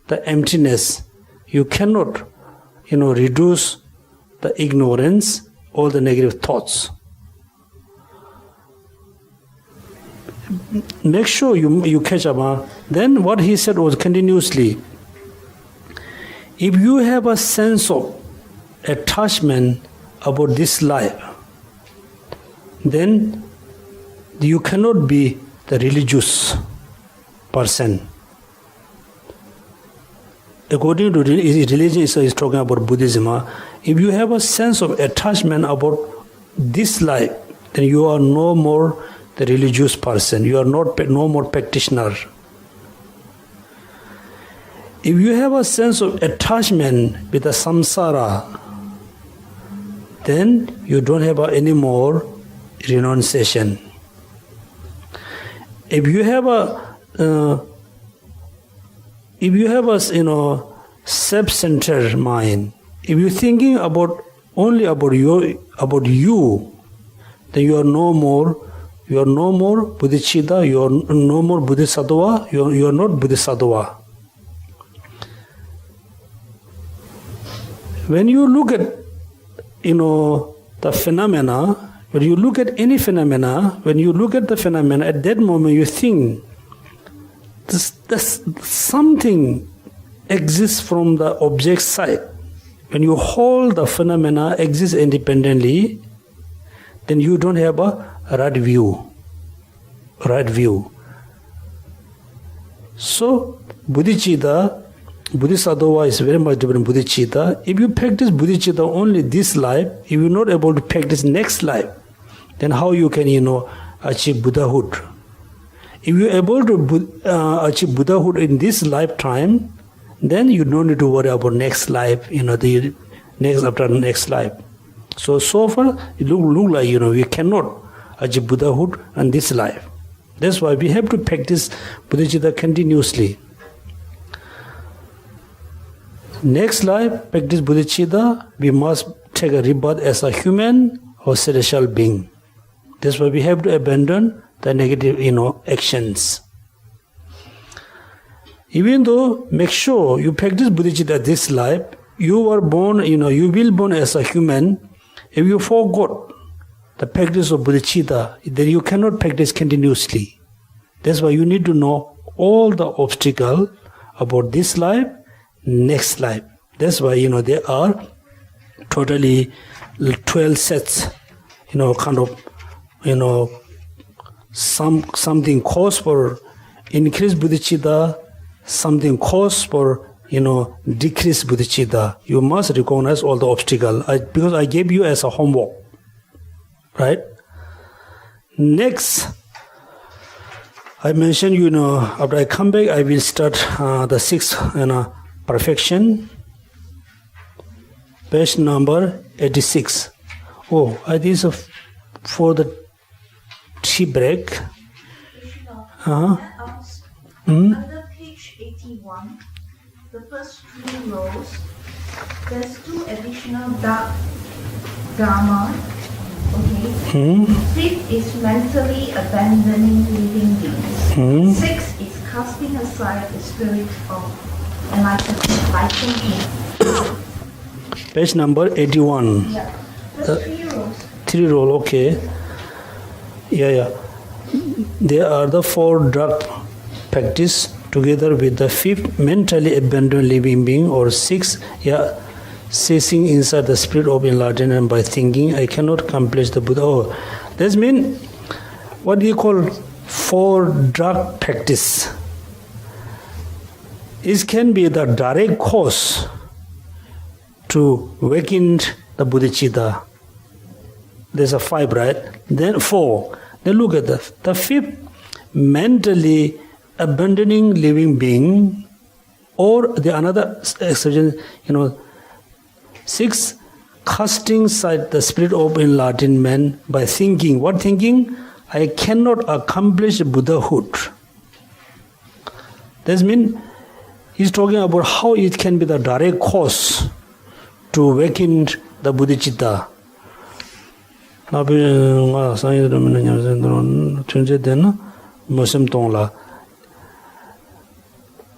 the emptiness, you cannot, reduce the ignorance, all the negative thoughts. Make sure you catch up. Then what he said was continuously, if you have a sense of attachment about this life, then you cannot be the religious person. According to religion, is talking about Buddhism. If you have a sense of attachment about this life, then you are no more the religious person. You are no more practitioner. If you have a sense of attachment with the samsara, then you don't have any more renunciation. If you have a self-centered mind, if you're thinking only about you, then you are no more bodhicitta, you are no more bodhisattva, you are not bodhisattva. When you look at the phenomena, when you look at any phenomena, at that moment you think this something exists from the object side. When you hold the phenomena exists independently, then you don't have a right view. So bodhicitta, bodhisattva is very much different from bodhicitta. If you practice bodhicitta only this life, if you're not able to practice next life, then how you can achieve Buddhahood? If you're able to achieve Buddhahood in this lifetime, then you don't need to worry about next life, the next after next life. So far it look like we cannot achieve Buddhahood in this life. That's why we have to practice bodhicitta continuously. Next life, practice bodhicitta, we must take a rebirth as a human or celestial being. That's why we have to abandon the negative, actions. Even though, make sure you practice bodhicitta this life, you are born, you will born as a human. If you forgot the practice of bodhicitta, then you cannot practice continuously. That's why you need to know all the obstacles about this life, next life. That's why, there are totally 12 sets, something cause for increased bodhicitta, something cause for, decreased bodhicitta. You must recognize all the obstacles because I gave you as a homework, right? Next, I mentioned, after I come back, I will start the sixth, perfection, page number 86. Oh, this is for the tea break. Under page 81, the first 3 rows, there's 2 additional dharma. Okay. 5th is mentally abandoning living beings. 6th is casting aside the spirit of enlightenment. Page number 81. Yeah. There's 3 rows. 3 rows, okay. Yeah. There are the 4 drug practice together with the 5th mentally abandoned living being, or 6, ceasing inside the spirit of enlightenment by thinking I cannot accomplish the Buddha. Oh, that means what do you call 4 drug practice? It can be the direct cause to awaken the bodhicitta. There's a 5, right? Then 4. Then look at the 5th, mentally abandoning living being, or the another exception, 6, casting aside the spirit of enlightenment by thinking. What thinking? I cannot accomplish Buddhahood. That means he's talking about how it can be the direct cause to awaken the bodhicitta.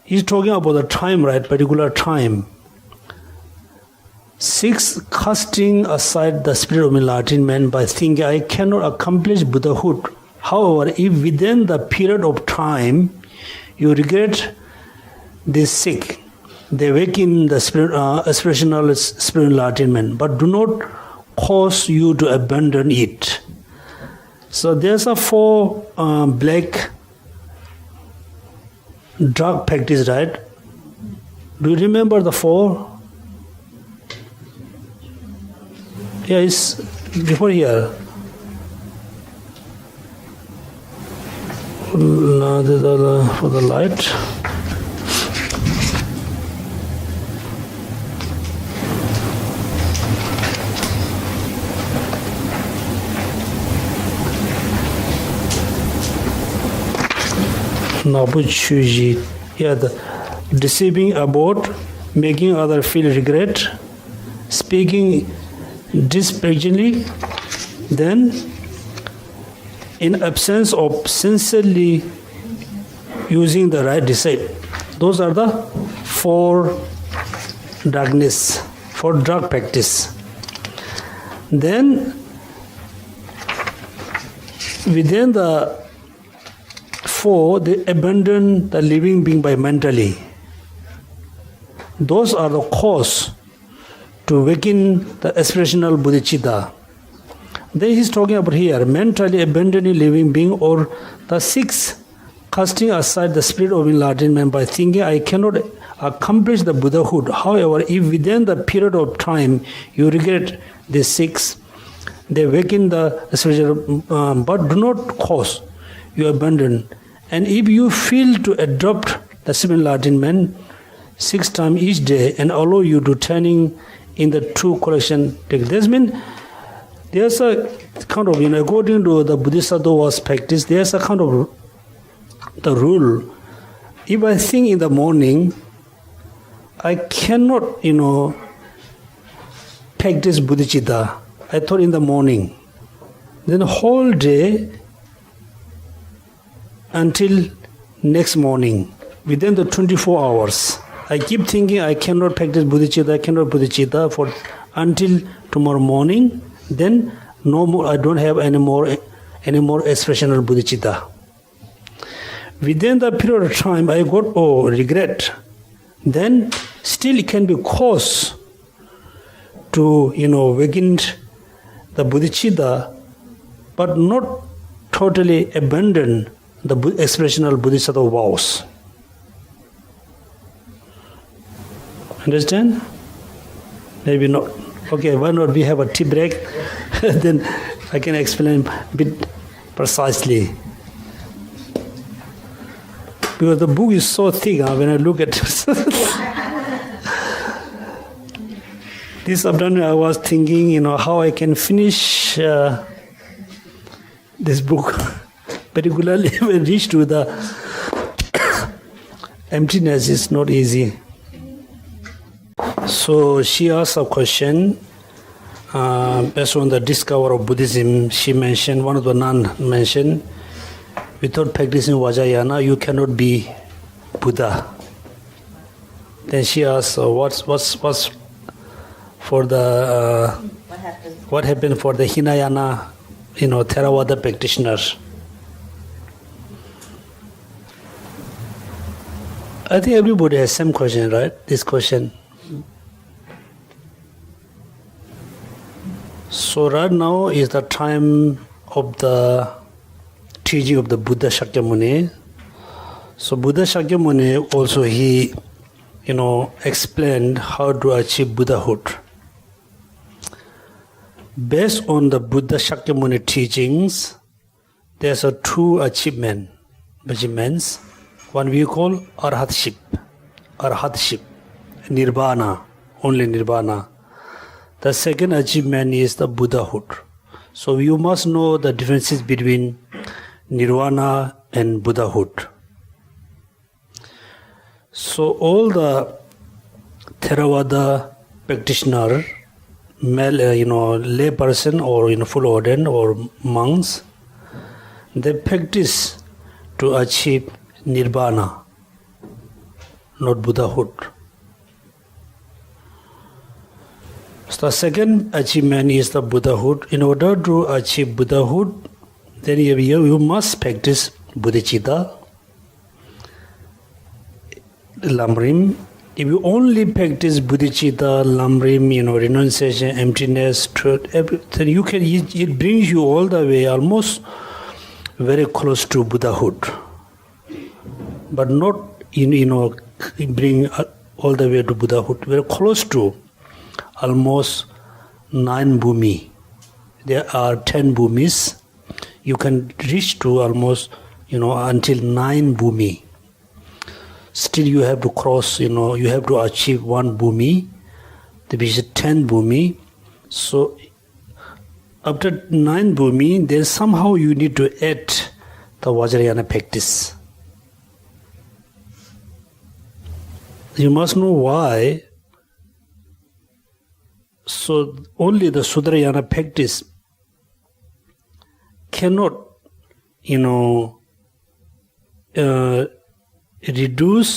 He's talking about the time, right? Particular time. 6, casting aside the spirit of enlightenment by thinking I cannot accomplish Buddhahood. However, if within the period of time you regret this 6, they awaken the spirit, aspirational spirit enlightenment, but do not cause you to abandon it. So there's a 4 black drug practice, right? Do you remember the 4? Yeah, it's before here. For the light. The deceiving about, making others feel regret, speaking disparagingly, then in absence of sincerely using the right deceit. Those are the 4 darkness, 4 drug practice. Then within the 4, they abandon the living being by mentally. Those are the cause to awaken the aspirational bodhicitta. Then he's talking about here, mentally abandoning living being, or the 6, casting aside the spirit of enlightenment by thinking I cannot accomplish the Buddhahood. However, if within the period of time you regret the 6, they awaken the aspirational, but do not cause you abandon. And if you fail to adopt the spirit enlightenment 6 times each day and allow you to turning in the true collection, this means there's a kind of, according to the Bodhisattva's practice, there's a kind of the rule. If I think in the morning, I cannot, practice bodhicitta. I thought in the morning. Then the whole day until next morning, within the 24 hours, I keep thinking I cannot practice bodhicitta, for until tomorrow morning. Then no more, I don't have any more expressional bodhicitta. Within the period of time, I got regret. Then still it can be cause to awaken the bodhicitta, but not totally abandon the expressional bodhisattva vows. Understand? Maybe not. Okay, why not we have a tea break? Then I can explain a bit precisely. Because the book is so thick, when I look at this afternoon, I was thinking, how I can finish this book. Particularly when reached to the emptiness, is not easy. So she asked a question based on the discovery of Buddhism. She mentioned, one of the nuns mentioned, without practicing Vajrayana, you cannot be Buddha. Then she asked, what's for the what happened for the Hinayana, Theravada practitioners? I think everybody has same question, right? This question. So right now is the time of the teaching of the Buddha Shakyamuni. So Buddha Shakyamuni also he, explained how to achieve Buddhahood. Based on the Buddha Shakyamuni teachings, there's a two achievements. One we call arhatship, nirvana, only nirvana. The second achievement is the Buddhahood. So you must know the differences between nirvana and Buddhahood. So all the Theravada practitioner, male, lay person or full ordained or monks, they practice to achieve nirvana, not Buddhahood. So the second achievement is the Buddhahood. In order to achieve Buddhahood, then you must practice bodhicitta, Lamrim. If you only practice bodhicitta, Lamrim, renunciation, emptiness, truth, everything, it brings you all the way, almost very close to Buddhahood. But not, bring all the way to Buddhahood. Very close to almost 9 bhumi. There are 10 bhumis. You can reach to almost, until 9 bhumi. Still you have to cross, you have to achieve 1 bhumi, which is 10 bhumi. So after 9 bhumi, then somehow you need to add the Vajrayana practice. You must know why. So only the Sudrayana practice cannot,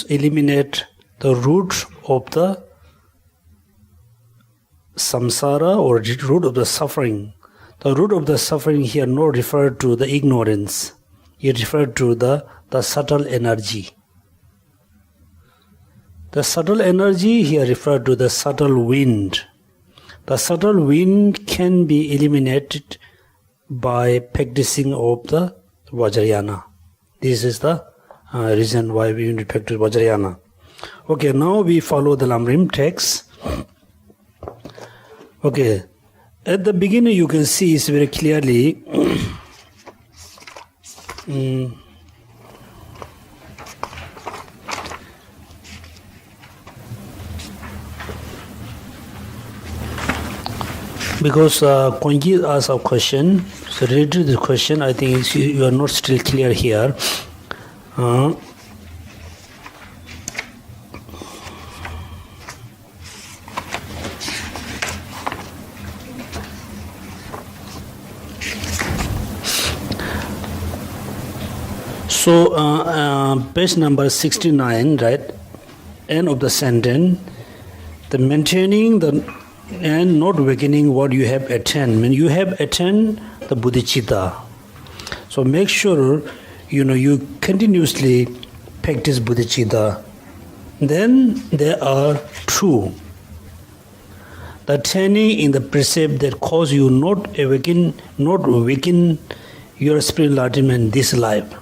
eliminate the root of the samsara or root of the suffering. The root of the suffering here not referred to the ignorance. It referred to the subtle energy. The subtle energy here referred to the subtle wind. The subtle wind can be eliminated by practicing of the Vajrayana. This is the reason why we need to practice Vajrayana. Okay, now we follow the Lamrim text. Okay, at the beginning you can see it's very clearly because Konji asked a question, so related to the question, I think you are not still clear here. So page number 69, right? End of the sentence. The maintaining the and not weakening what you have attained. When you have attained the bodhicitta, so make sure you continuously practice bodhicitta. Then there are two. The attaining in the precept that cause you not weaken your spiritual enlightenment in this life.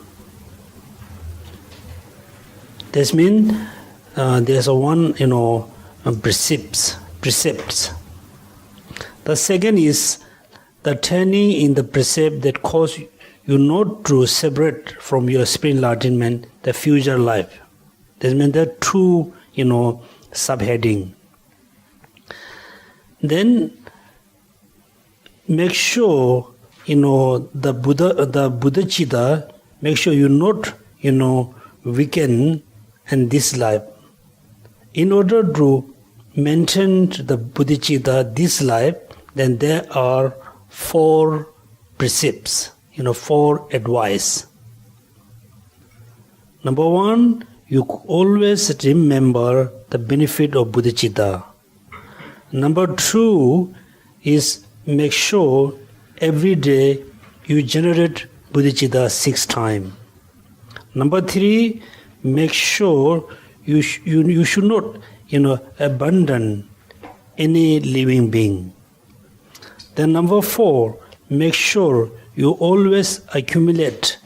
This means there's a one precepts. The second is the turning in the precept that cause you not to separate from your spiritual enlightenment the future life. This means there are two subheading. Then make sure the bodhicitta, make sure you not weaken in this life. In order to maintain the bodhicitta this life, then there are 4 precepts, 4 advice. Number 1, you always remember the benefit of bodhicitta. Number 2 is make sure every day you generate bodhicitta 6 times. Number 3, make sure you should not, abandon any living being. Then number 4, make sure you always accumulate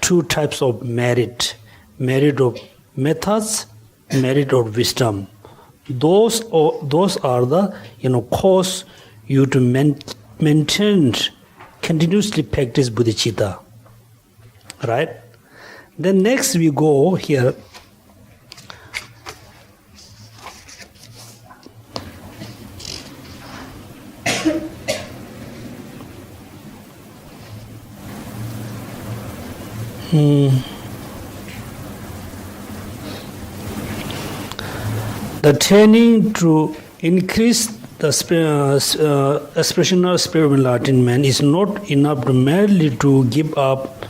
2 types of merit of methods, merit of wisdom. Those are the cause you to maintain, continuously practice bodhicitta. Right? Then next we go here. The training to increase the expressional spirit of enlightenment is not enough merely to give up.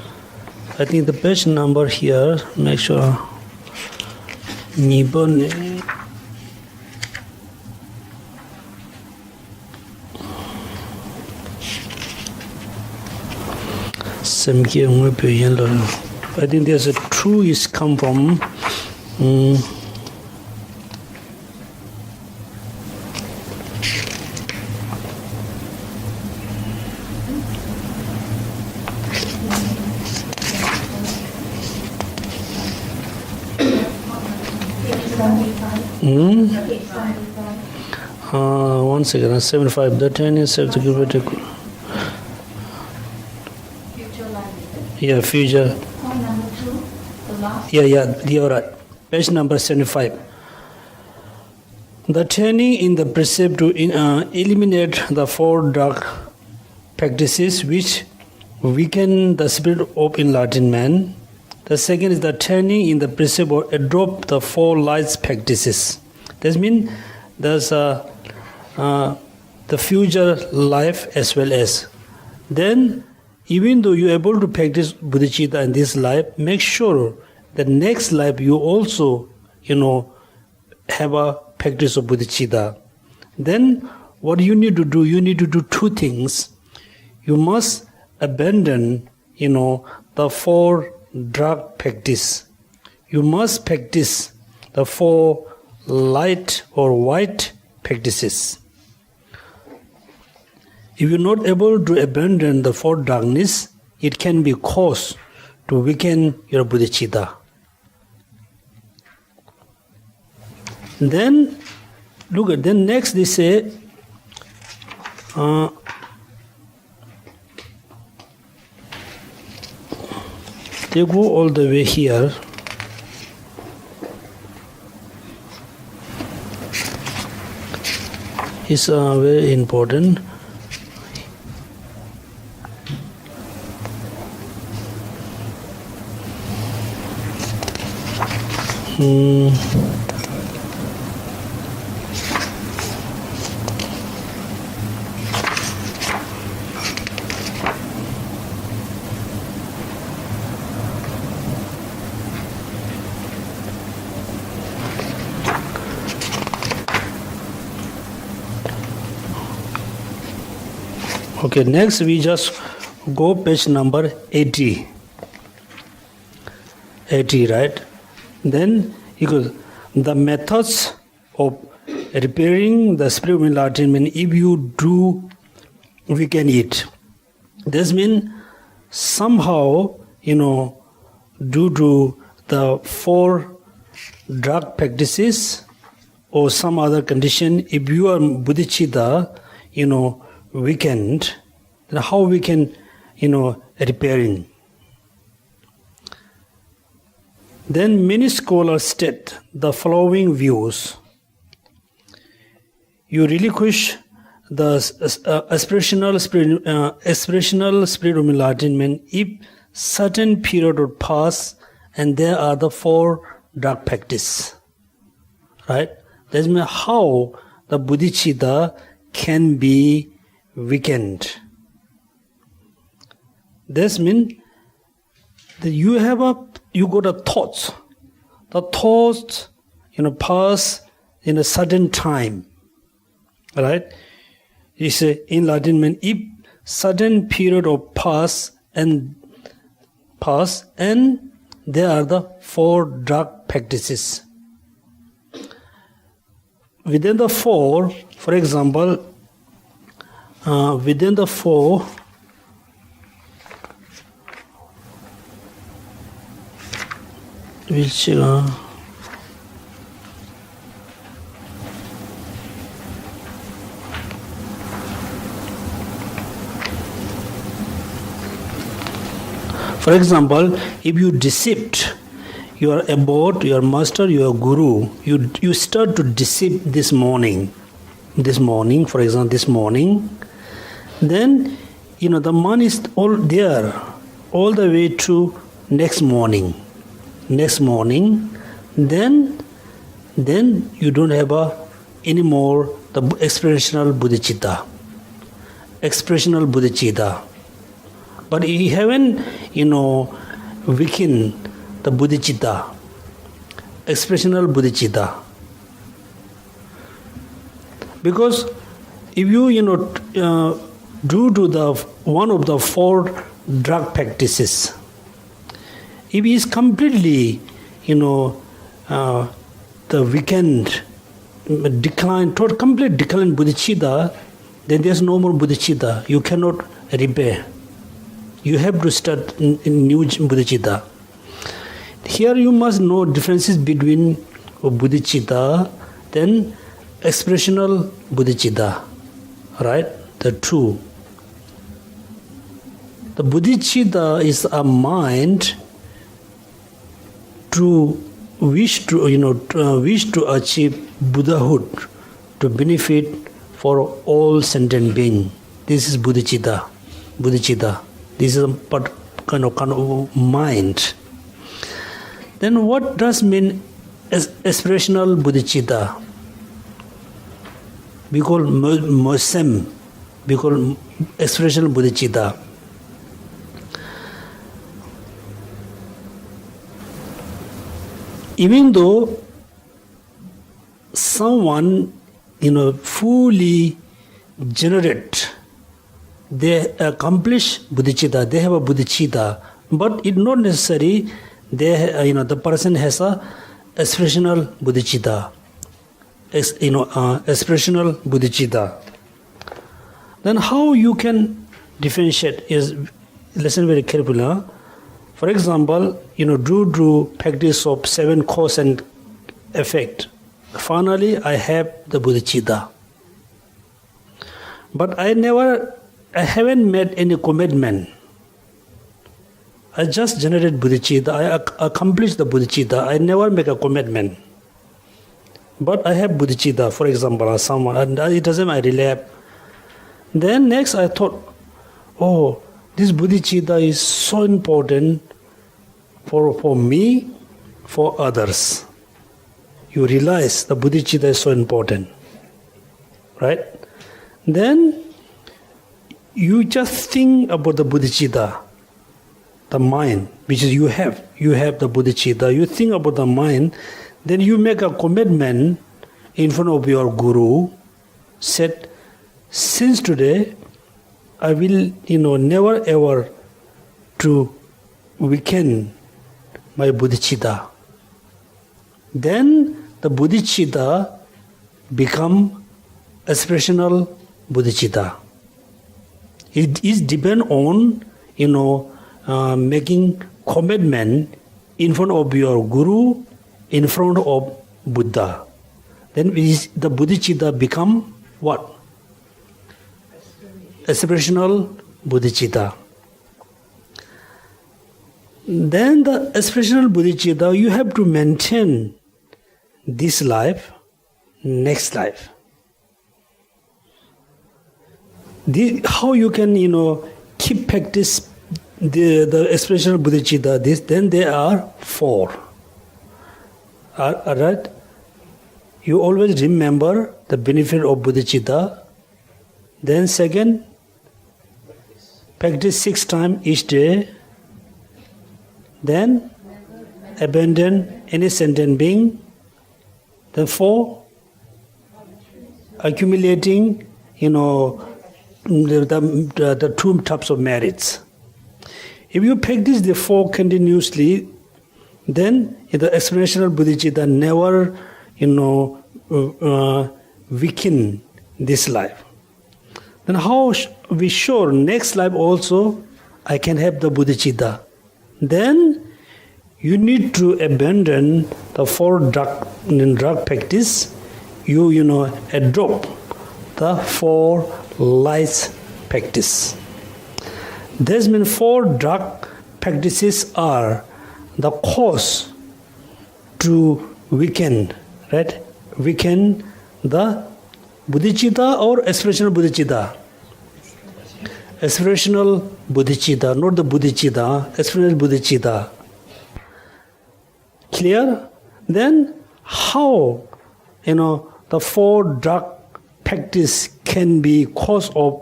I think the page number here, make sure. I think there's a true is come from one second, 75. The 10 is self to give it future. Point number 2, the last. You're right. Page number 75. The training in the precept to eliminate the 4 dark practices which weaken the spirit of enlightenment. The second is the training in the precept to adopt the 4 light practices. That means there's the future life as well as. Then, even though you're able to practice bodhicitta in this life, make sure that next life you also, have a practice of bodhicitta. Then, what you need to do? You need to do 2 things. You must abandon, the 4 dark practice. You must practice the 4 light or white practices. If you're not able to abandon the 4 darkness, it can be cause to weaken your bodhicitta. Then, look at, then next they say, they go all the way here. It's very important. Okay, next we just go page number 80. 80, right? Then he goes, the methods of repairing the spirit of enlightenment, if you do weaken it. This means somehow, due to the 4 dark practices or some other condition, if you are bodhicitta, weakened, then how we can, repairing. Then many scholars state the following views. You relinquish the expressional spirit of enlightenment if certain period would pass and there are the 4 dark practice. Right? That means how the bodhicitta can be weakened. This means that you got the thoughts. The thoughts, pass in a certain time. Right? You say enlightenment, if certain period of pass and there are the 4 dark practices. within the four, for example, within the four, which for example, if you deceived your abode, your master, your guru, you start to deceive this morning, for example, this morning, then the mind is all there, all the way to next morning, then you don't have anymore the expressional bodhicitta. But you haven't, weakened the bodhicitta, expressional bodhicitta. Because if you, do to the one of the four drug practices, if he is completely, the weakened, complete decline bodhicitta, then there's no more bodhicitta. You cannot repair. You have to start in new bodhicitta. Here you must know differences between bodhicitta, then expressional bodhicitta, right? The two. The bodhicitta is a mind to wish to achieve Buddhahood, to benefit for all sentient beings. This is bodhicitta. This is a kind of mind. Then what does mean expressional bodhicitta? We call mosem. We call expressional bodhicitta. Even though someone, fully generate, they accomplish bodhicitta, they have a bodhicitta, but it's not necessary the person has a expressional bodhicitta. Expressional bodhicitta. Then how you can differentiate is, listen very carefully. For example, due to practice of 7 cause and effect, finally I have the bodhicitta. But I haven't made any commitment. I just generated bodhicitta. I accomplished the bodhicitta. I never make a commitment. But I have bodhicitta, for example, someone, and it doesn't I relapse. Then next I thought, this bodhicitta is so important for me, for others. You realize the bodhicitta is so important, right? Then you just think about the bodhicitta, the mind, which is you have the bodhicitta. You think about the mind, then you make a commitment in front of your guru, said, since today, I will, never ever to weaken my bodhicitta. Then the bodhicitta become expressional bodhicitta. It is depend on, making commitment in front of your guru, in front of Buddha. Then the bodhicitta become what? Expressional bodhicitta. Then the expressional bodhicitta, you have to maintain this life, next life. How you can, keep practice the expressional bodhicitta, then there are 4. Alright? You always remember the benefit of bodhicitta. Then second, practice 6 times each day. Then abandon any sentient being. Then 4, accumulating, the 2 types of merits. If you practice the 4 continuously, then the expressional bodhicitta never, weaken this life. Then how we sure next life also I can have the bodhicitta? Then you need to abandon the 4 drug practice. You adopt the 4 lights practice. This means 4 drug practices are the cause to weaken, right? Weaken the bodhicitta or aspirational bodhicitta? Aspirational bodhicitta, not the bodhicitta, aspirational bodhicitta. Clear? Then how, the 4 drug practice can be cause of,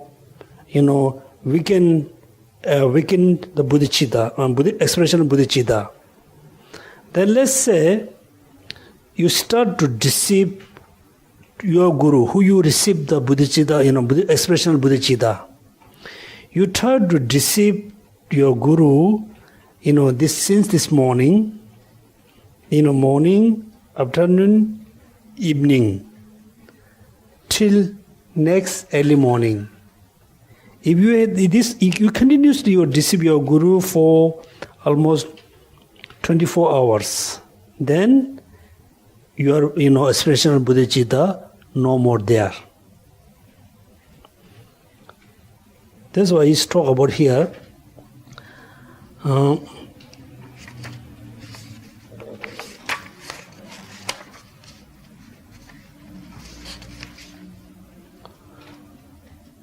weaken the bodhicitta, aspirational bodhicitta. Then let's say you start to deceive your guru, who you receive the bodhicitta, aspirational bodhicitta. You try to deceive your guru, since this morning, morning, afternoon, evening, till next early morning. If you continuously deceive your guru for almost 24 hours, then your aspirational bodhicitta no more there. That's why he's talk about here.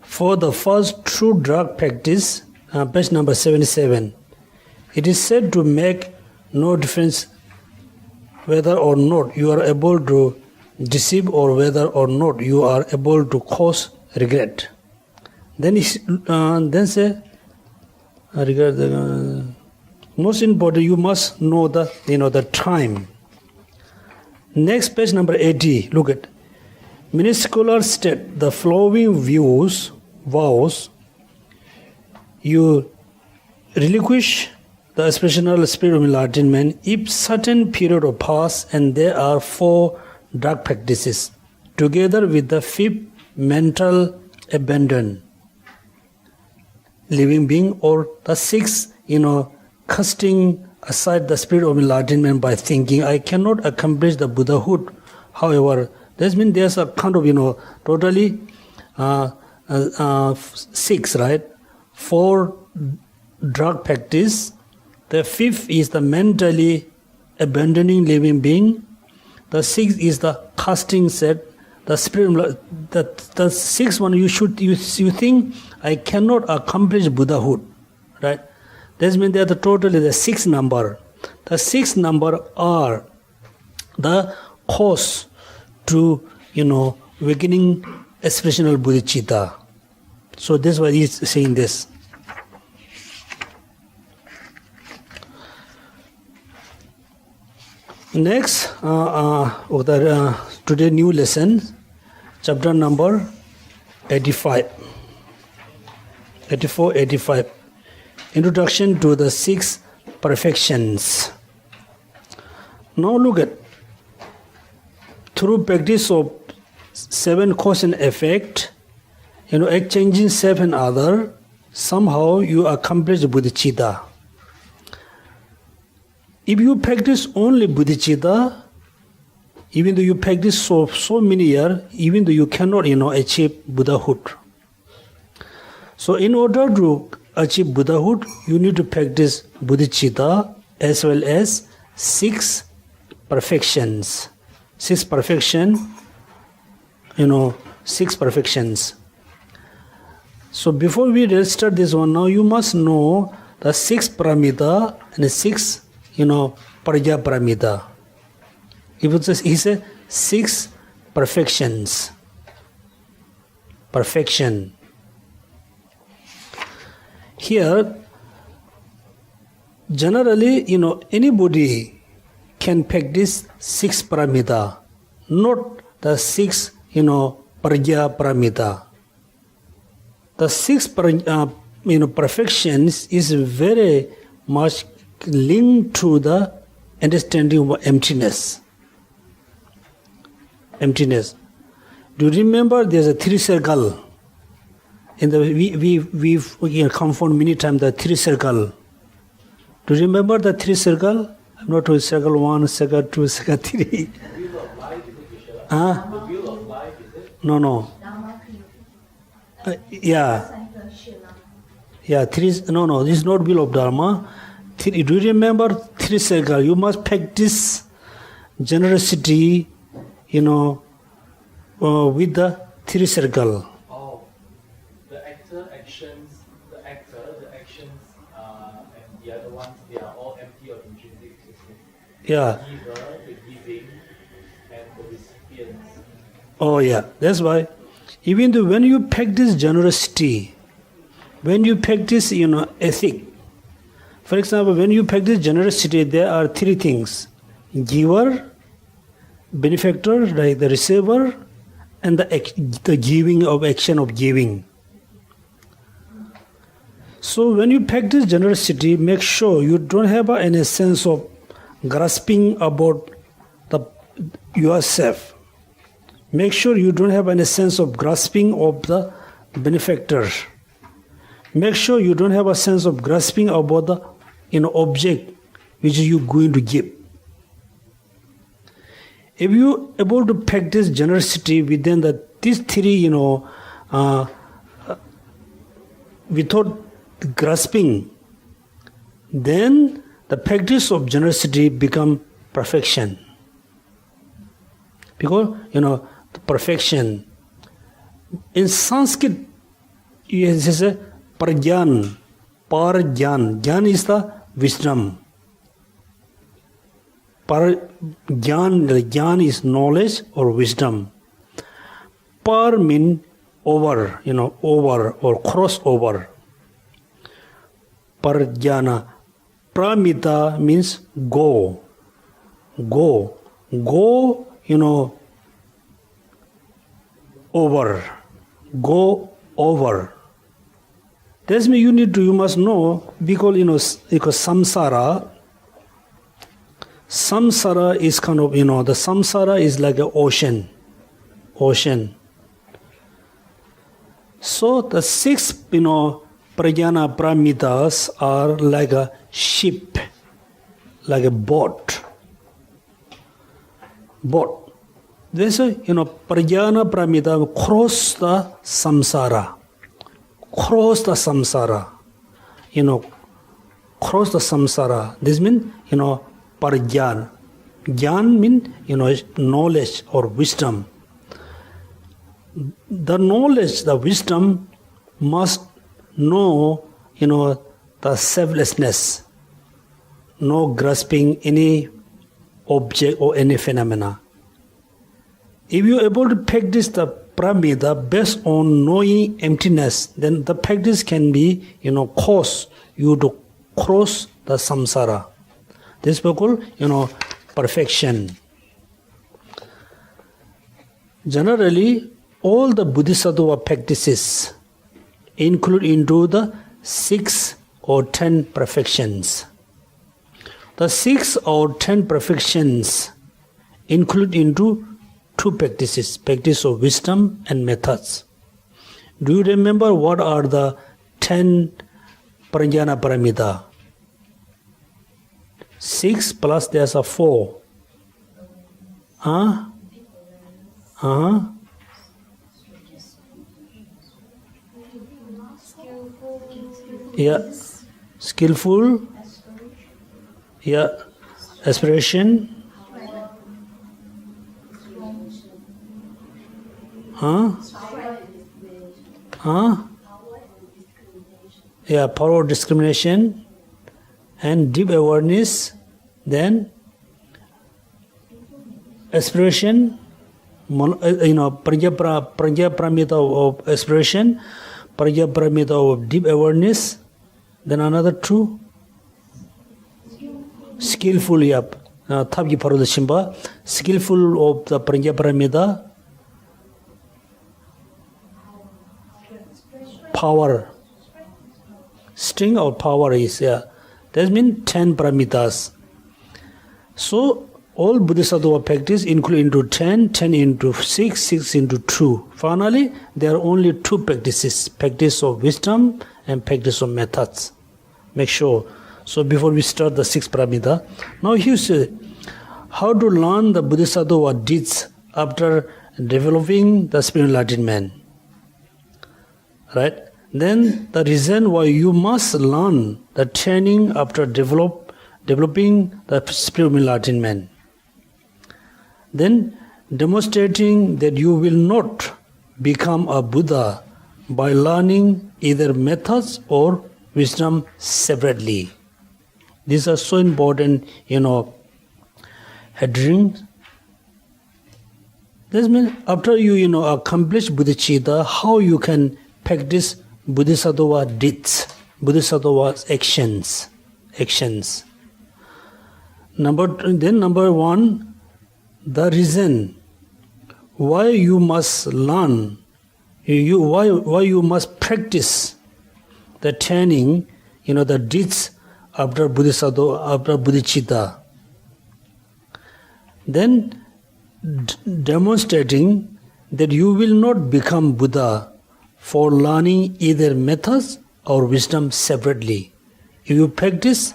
For the first true drug practice, page number 77, it is said to make no difference whether or not you are able to deceive or whether or not you are able to cause regret. Then say, regret. Most important, you must know the time. Next, page number 80. Look at. Many scholars state the following vows. You relinquish the aspirational spirit of enlightenment if certain period of pass, and there are 4 drug practices, together with the 5th mental abandon, living being, or the 6th, casting aside the spirit of enlightenment by thinking, I cannot accomplish the Buddhahood. However, that means there's a kind of, totally 6, right? 4 drug practice. The 5th is the mentally abandoning living being. The 6th is the casting set. The spirit. The 6th one you think I cannot accomplish Buddhahood, right? That means they are totally the 6th number. The 6th number are the cause to awakening aspirational bodhicitta. So that's why he is saying this. Next, today new lesson, chapter number 85. 85. Introduction to the 6 perfections. Now look at, through practice of 7 cause and effect, exchanging self and other, somehow you accomplish bodhicitta. If you practice only bodhicitta, even though you practice so many years, even though you cannot achieve Buddhahood. So in order to achieve Buddhahood, you need to practice bodhicitta as well as 6 perfections. 6 perfections. 6 perfections. So before we start this one, now you must know the 6 paramita and the 6 parja paramita. He said 6 perfections. Perfection. Here, generally, anybody can practice 6 paramita, not the 6, parja paramita. The 6 perfections is very much linked to the understanding of emptiness. emptiness. Do you remember there's a three circle? In the we've confound many times the three circle. Do you remember the three circle? I'm not to circle 1, circle 2, circle 3. The wheel of life is it, Geshe? Huh? The wheel of life is it? No. Yeah. Yeah, this is not wheel of Dharma. Do you remember three circle? You must practice generosity, with the three circle. Oh, the actor, the actions, and the other ones, they are all empty or intrinsic. Yeah. The giver, the giving, and the recipients. Oh yeah, that's why. Even though when you practice generosity, when you practice, ethic. For example, when you practice generosity, there are three things: giver, benefactor, like the receiver, and the giving of action of giving. So when you practice generosity, make sure you don't have any sense of grasping about yourself. Make sure you don't have any sense of grasping of the benefactor. Make sure you don't have a sense of grasping about the object which you're going to give. If you're able to practice generosity within these three, without grasping, then the practice of generosity become perfection. Because, the perfection. In Sanskrit, it says pargyan. Pargyan. Gyan is the wisdom. Gyan is knowledge or wisdom. Par means over, over or cross over. Parjana. Pramita means go. Go, over. Go over. That means you must know, because samsara is kind of, the samsara is like an ocean. So the six, prajna pramitas are like a ship, like a boat. This, prajna pramita cross the samsara. Cross the samsara. This means, parjana. Gyan means, knowledge or wisdom. The knowledge, the wisdom must know, the selflessness, no grasping any object or any phenomena. If you are able to practice the pramita based on knowing emptiness, then the practice can be, cause you to cross the samsara. This is called, perfection. Generally, all the Bodhisattva practices include into the 6 or 10 perfections. The 6 or 10 perfections include into 2 practices, practice of wisdom and methods. Do you remember what are the 10 prajna paramita? 6 plus there's a 4. Yeah, skillful. Yeah, aspiration. Yeah, power of discrimination and deep awareness. Then aspiration, prajna paramita of aspiration, prajna paramita of deep awareness. Then another 2, skillful. Yep, tabgi parod shimba, skillful of the prajna paramita. Power, string or power is, yeah. That means 10 paramitas. So all Bodhisattva practice include into 10, 10 into 6, 6 into 2. Finally, there are only 2 practices, practice of wisdom and practice of methods. Make sure. So before we start the 6th paramita, now here say, how to learn the Bodhisattva deeds after developing the spiritual enlightenment. Right? Then the reason why you must learn the training after developing the spiritual enlightenment. Then demonstrating that you will not become a Buddha by learning either methods or wisdom separately. These are so important, headings. This means after you, accomplish bodhicitta, how you can practice Bodhisattva deeds, Bodhisattva actions. Number 1, the reason why you must learn, why you must practice the training, the deeds after Bodhisattva, after bodhicitta. Then demonstrating that you will not become Buddha for learning either methods or wisdom separately. If you practice,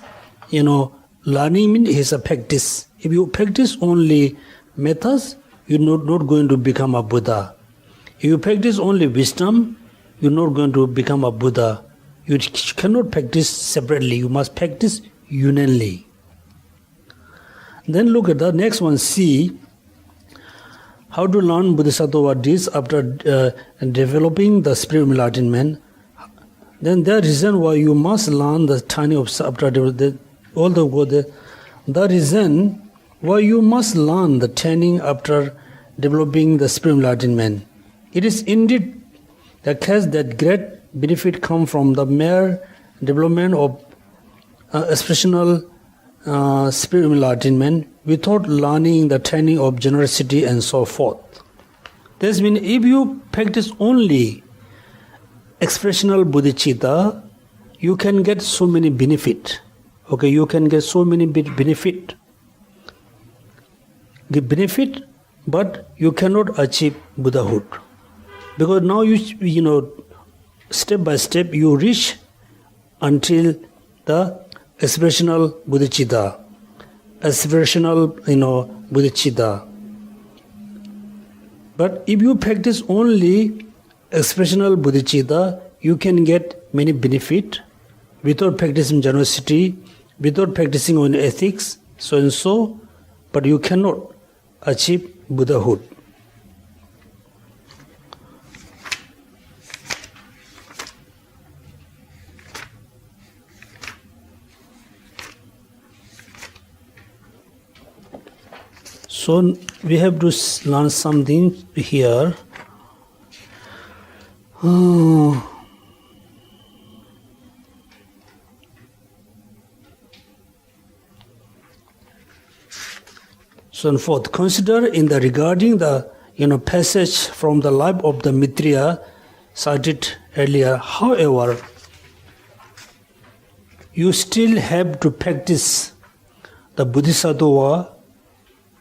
learning means is a practice. If you practice only methods, you're not going to become a Buddha. If you practice only wisdom, you're not going to become a Buddha. You cannot practice separately. You must practice unionally. Then look at the next one, C. How to learn Bodhisattva deeds after developing the spiritual enlightenment. Then the reason why you must learn the training of after the reason why you must learn the training after developing the spiritual enlightenment. It is indeed the case that great benefit come from the mere development of expressional spiritual enlightenment without learning the training of generosity and so forth. This means if you practice only expressional bodhicitta, you can get so many benefit. Okay, you can get so many benefit. The benefit, but you cannot achieve Buddhahood. Because now step by step you reach until the expressional bodhicitta. Bodhicitta. But if you practice only expressional bodhicitta, you can get many benefit without practicing generosity, without practicing on ethics, so and so, but you cannot achieve Buddhahood. So we have to learn something here. So and forth. Consider in the regarding the passage from the life of the Mitriya cited earlier. However, you still have to practice the Bodhisattva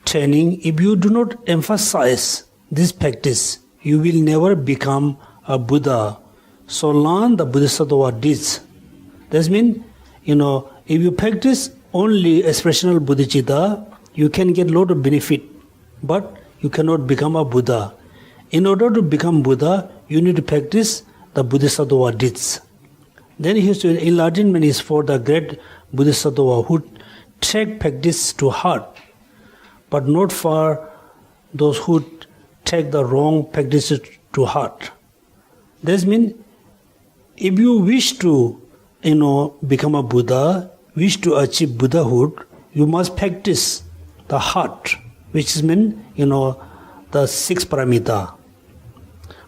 training. If you do not emphasize this practice, you will never become a Buddha. So learn the Bodhisattva deeds. That means, if you practice only expressional bodhicitta, you can get a lot of benefit, but you cannot become a Buddha. In order to become Buddha, you need to practice the Bodhisattva deeds. Then his enlightenment is for the great Bodhisattva who take practice to heart, but not for those who take the wrong practices to heart. This means, if you wish to, become a Buddha, wish to achieve Buddhahood, you must practice the heart, which means, the 6 paramita,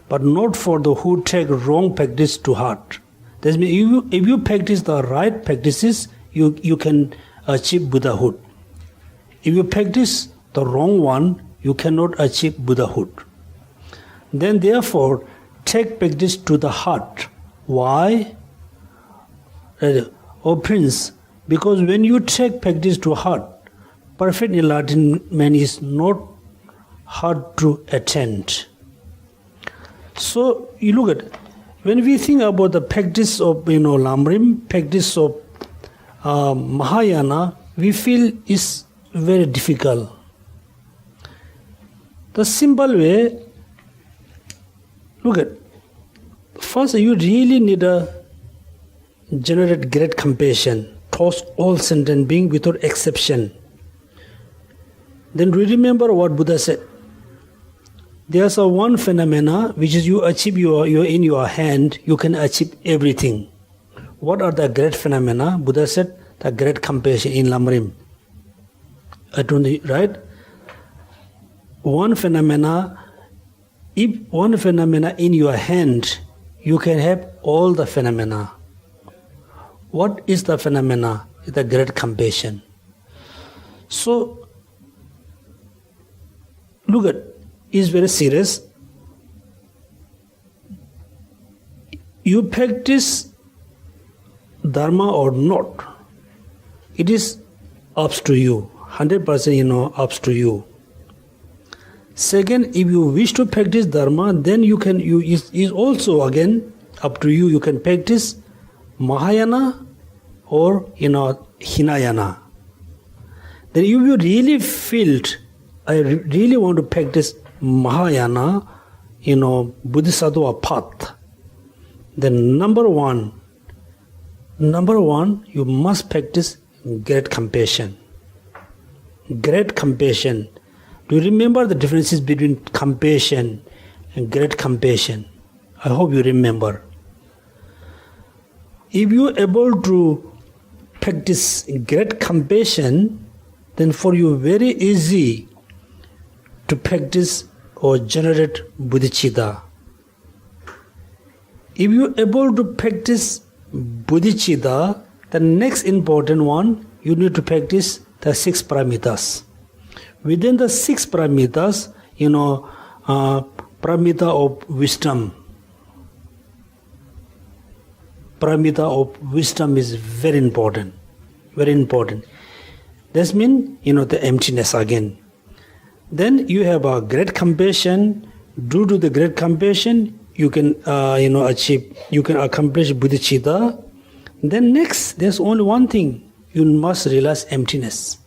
but not for the who take wrong practice to heart. That means, if you practice the right practices, you can achieve Buddhahood. If you practice the wrong one, you cannot achieve Buddhahood. Then therefore, take practice to the heart. Why? O Prince, because when you take practice to heart, perfect enlightenment is not hard to attain. So you look at, when we think about the practice of Lamrim, practice of Mahayana, we feel is very difficult. The simple way, look at, first you really need to generate great compassion towards all sentient beings without exception. Then remember what Buddha said. There's a one phenomena which is you achieve you're in your hand, you can achieve everything. What are the great phenomena? Buddha said the great compassion in Lamrim. Right? One phenomena, if one phenomena in your hand, you can have all the phenomena. What is the phenomena? It's the great compassion. So, look at, it's very serious. You practice Dharma or not, it is up to you. 100% up to you. Second, if you wish to practice Dharma, then is also again up to you. You can practice Mahayana or Hinayana. Then if you really felt, I really want to practice Mahayana, Bodhisattva path, then number one, you must practice great compassion. Great compassion. Do you remember the differences between compassion and great compassion? I hope you remember. If you are able to practice great compassion, then for you very easy to practice or generate bodhicitta. If you are able to practice bodhicitta, the next important one, you need to practice the 6 paramitas. Within the 6 paramitas, paramita of wisdom. Paramita of wisdom is very important. Very important. That means, the emptiness again. Then you have a great compassion. Due to the great compassion, you can, you can accomplish bodhicitta. Then next, there's only one thing. You must realize emptiness.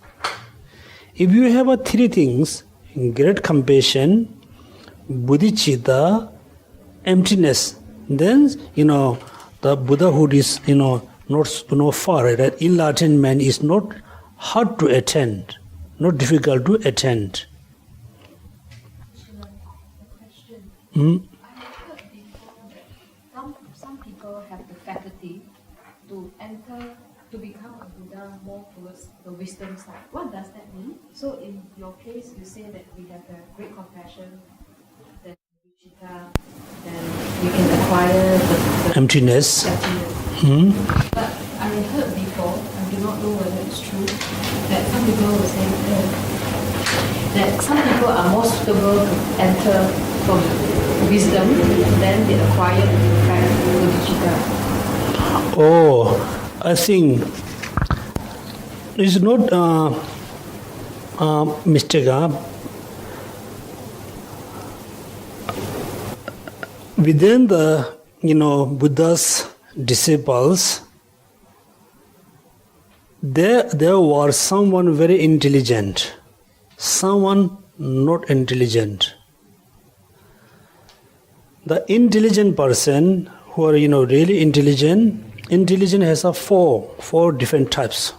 If you have 3 things, great compassion, bodhicitta, emptiness, then, the Buddhahood is, not far. Right? Enlightenment is not hard to attain, not difficult to attain. I heard before that some people have the faculty to enter, to become a Buddha more towards the wisdom side. What does that mean? So in your case, you say that we have the great compassion, then bodhicitta, then we can acquire the emptiness. But I heard before, I do not know whether it's true, that some people will say that some people are more suitable to enter from wisdom, then they acquire the fact bodhicitta. Oh, I think it's not mistake. Within the Buddha's disciples, there was someone very intelligent, someone not intelligent. The intelligent person who are really intelligent has a four different types.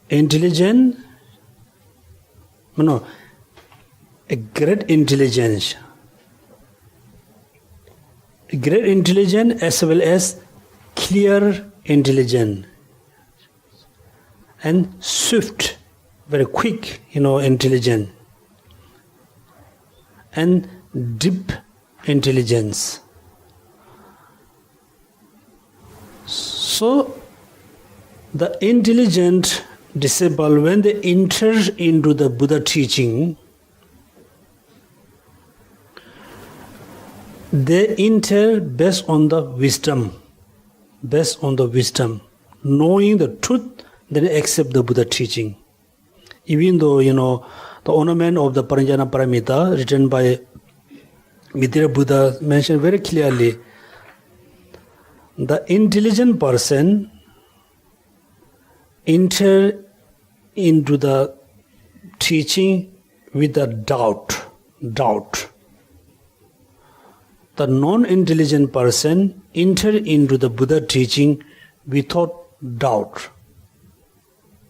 Intelligent, a great intelligence as well as clear intelligence, and swift, very quick, intelligence, and deep intelligence. So the intelligent disciple, when they enter into the Buddha teaching, they enter based on the wisdom, knowing the truth, then accept the Buddha teaching. Even though, the ornament of the Paranjana Paramita written by Mitra Buddha mentioned very clearly, the intelligent person enter into the teaching with a doubt. The non-intelligent person enter into the Buddha teaching without doubt.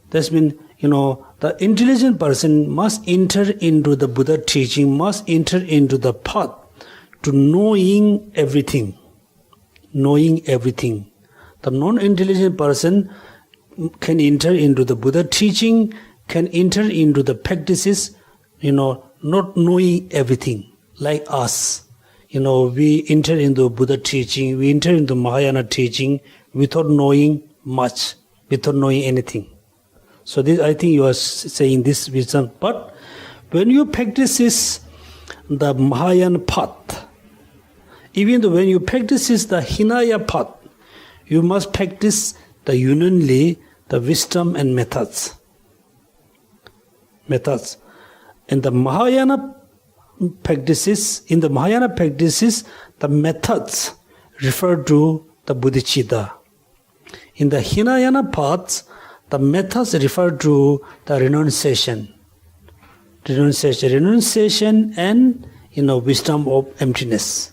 That means, the intelligent person must enter into the Buddha teaching, must enter into the path to knowing everything. The non-intelligent person can enter into the Buddha teaching, can enter into the practices, not knowing everything, like us. We enter into Buddha teaching, we enter into Mahayana teaching without knowing much, without knowing anything. So this, I think you are saying this wisdom. But when you practice the Mahayana path, even though when you practice the Hinaya path, you must practice the unionly, the wisdom and methods. In the Mahayana practices, the methods refer to the bodhicitta. In the Hinayana paths, the methods refer to the renunciation and wisdom of emptiness.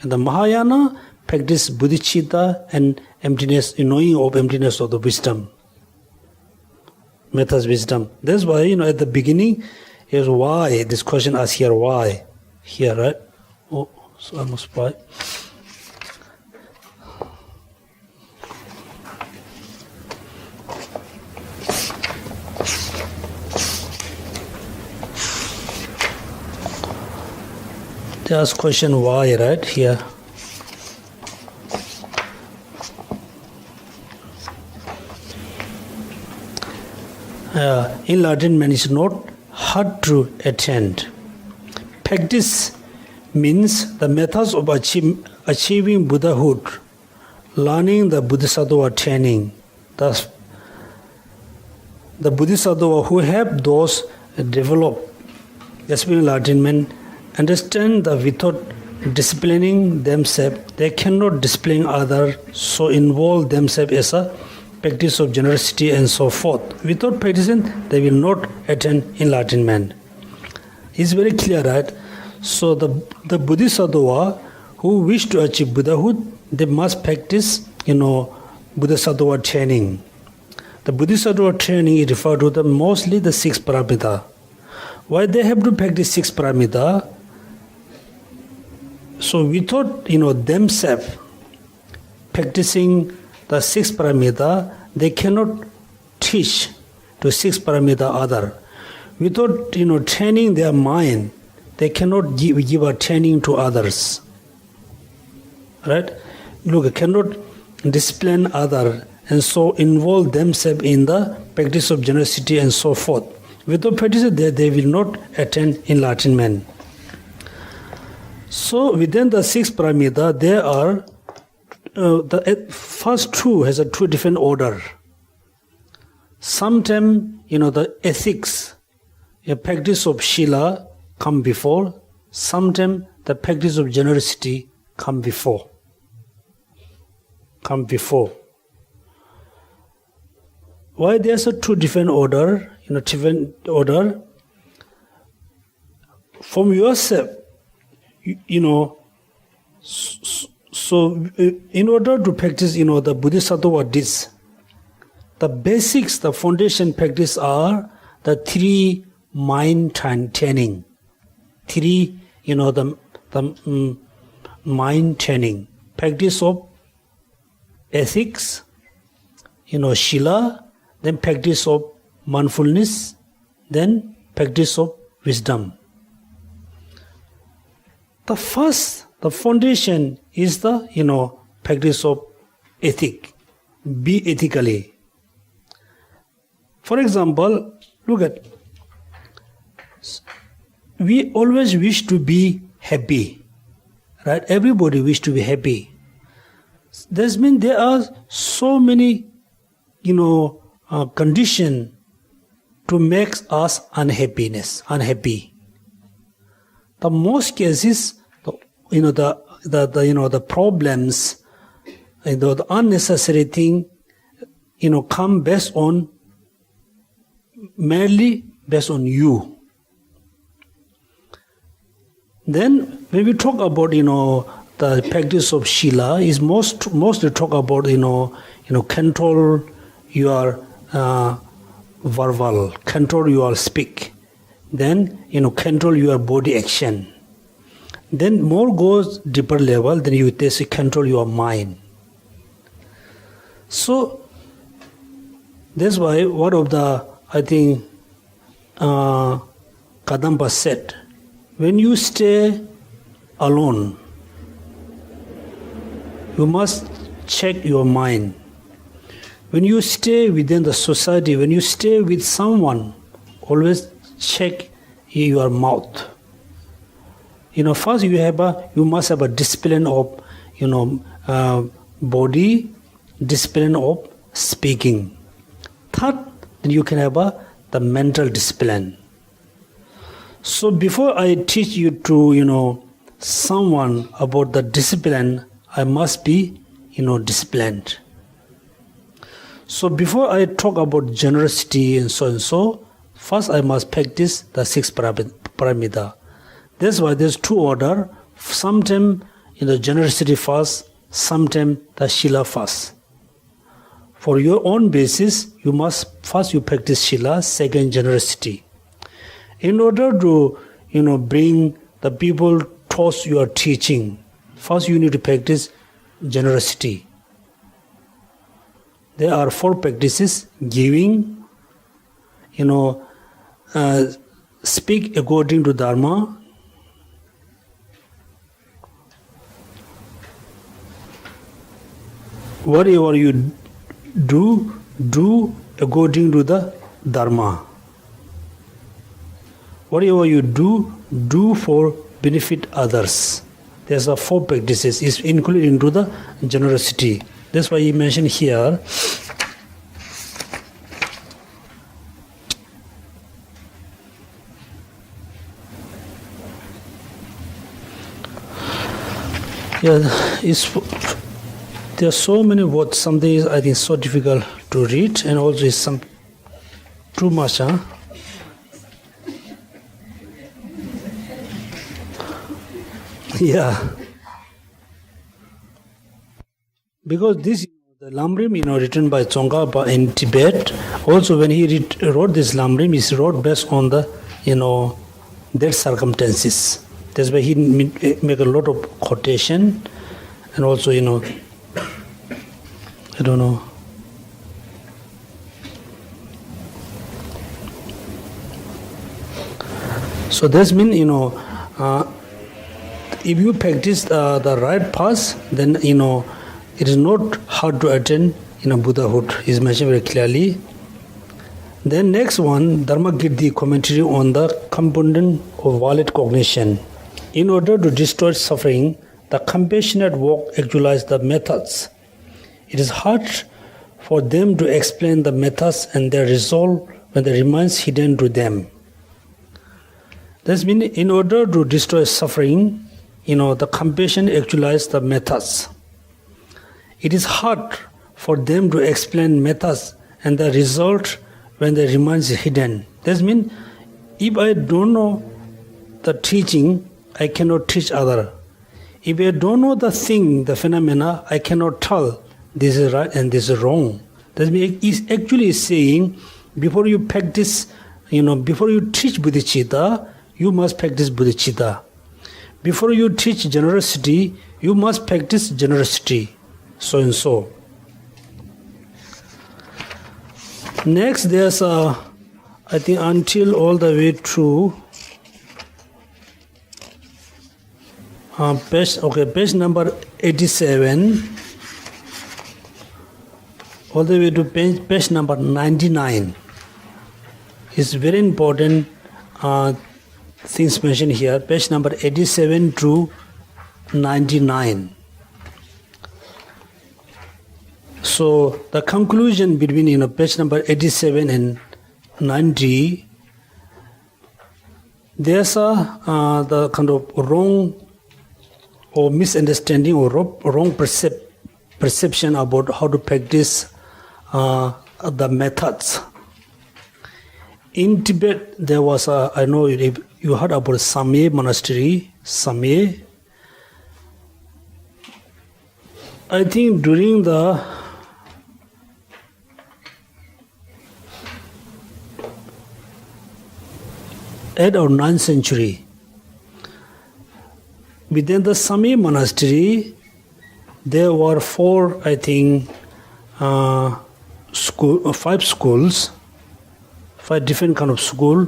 In the Mahayana practice bodhicitta and emptiness, knowing of emptiness of the wisdom. Methods, wisdom. That's why, at the beginning, is why, this question asked here, why? Here, right? Oh, so almost why. They ask question why, right? Here. Enlightenment is not hard to attain. Practice means the methods of achieving Buddhahood, learning the Bodhisattva training. Thus, the Bodhisattva who have those developed enlightenment understand that without disciplining themselves, they cannot discipline others, so involve themselves as a practice of generosity and so forth. Without practicing, they will not attain enlightenment. It's very clear, right? So the Bodhisattva who wish to achieve Buddhahood, they must practice, Bodhisattva training. The Bodhisattva training is referred to mostly the 6 paramita. Why they have to practice 6 paramita? So without, themselves practicing the 6 paramita, they cannot teach to 6 paramita other. Without, training their mind, they cannot give a training to others. Right? Look, cannot discipline other and so involve themselves in the practice of generosity and so forth. Without practice, they will not attain enlightenment. So within the 6 paramita, there are the first 2 has a 2 different order. Sometimes, the ethics, a practice of shila come before. Sometimes the practice of generosity come before. Why there's a 2 different order? Different order. From yourself, so in order to practice, the Bodhisattva deeds, the basics, the foundation practice are the 3 mind training. 3, the mind training. Practice of ethics, shila, then practice of mindfulness, then practice of wisdom. The first, the foundation is the, practice of ethic. Be ethically. For example, look at, we always wish to be happy. Right? Everybody wish to be happy. That means there are so many, conditions to make us unhappy. The most cases, the problems, the unnecessary thing, come merely based on you. Then when we talk about the practice of Shila, is mostly talk about control your verbal, control your speak, then control your body action. Then more goes deeper level, then you say control your mind. So that's why one of the, I think, Kadampa said, when you stay alone, you must check your mind. When you stay within the society, when you stay with someone, always check your mouth. First you must have a discipline of body, discipline of speaking. Third, then you can have the mental discipline. So before I teach you to someone about the discipline, I must be disciplined. So before I talk about generosity and so, first I must practice the 6 paramita. That's why there's 2 order. Sometimes generosity first, sometimes the Shila first. For your own basis, you must first practice Shila, second generosity. In order to bring the people towards your teaching, first you need to practice generosity. There are 4 practices: giving, speak according to Dharma, whatever you do according to the Dharma. Whatever you do for benefit others. There's 4 practices is included into the generosity. That's why he mentioned here. There are so many words. Something is, I think, so difficult to read, and also is some too much. Yeah. Because this, the Lamrim, written by Tsongkhapa in Tibet, also when he wrote this Lamrim, he wrote based on the, their circumstances. That's why he make a lot of quotation, and also, I don't know. So this means, if you practice the right path, then, it is not hard to attain, Buddhahood, is mentioned very clearly. Then next one, Dharma Kirti commentary on the component of valid cognition. In order to destroy suffering, the compassionate walk actualizes the methods. It is hard for them to explain the methods and their result when the remains hidden to them. That means in order to destroy suffering, the compassion actualizes the methods. It is hard for them to explain methods and the result when the remains hidden. That means if I don't know the teaching, I cannot teach other. If I don't know the thing, the phenomena, I cannot tell this is right and this is wrong. That means it's actually saying, before you practice, before you teach bodhicitta, you must practice bodhicitta. Before you teach generosity, you must practice generosity. So and so. Next, there's I think until all the way through page number 87, all the way to page number 99 is very important things mentioned here. Page number 87 to 99. So the conclusion between page number 87 and 90, there's the kind of wrong or misunderstanding or wrong perception about how to practice the methods. In Tibet, there was I know you heard about Samye monastery, Samye. I think during the eighth or 9th century, within the Samye monastery, there were 4, I think, 5 schools, 5 different kind of school.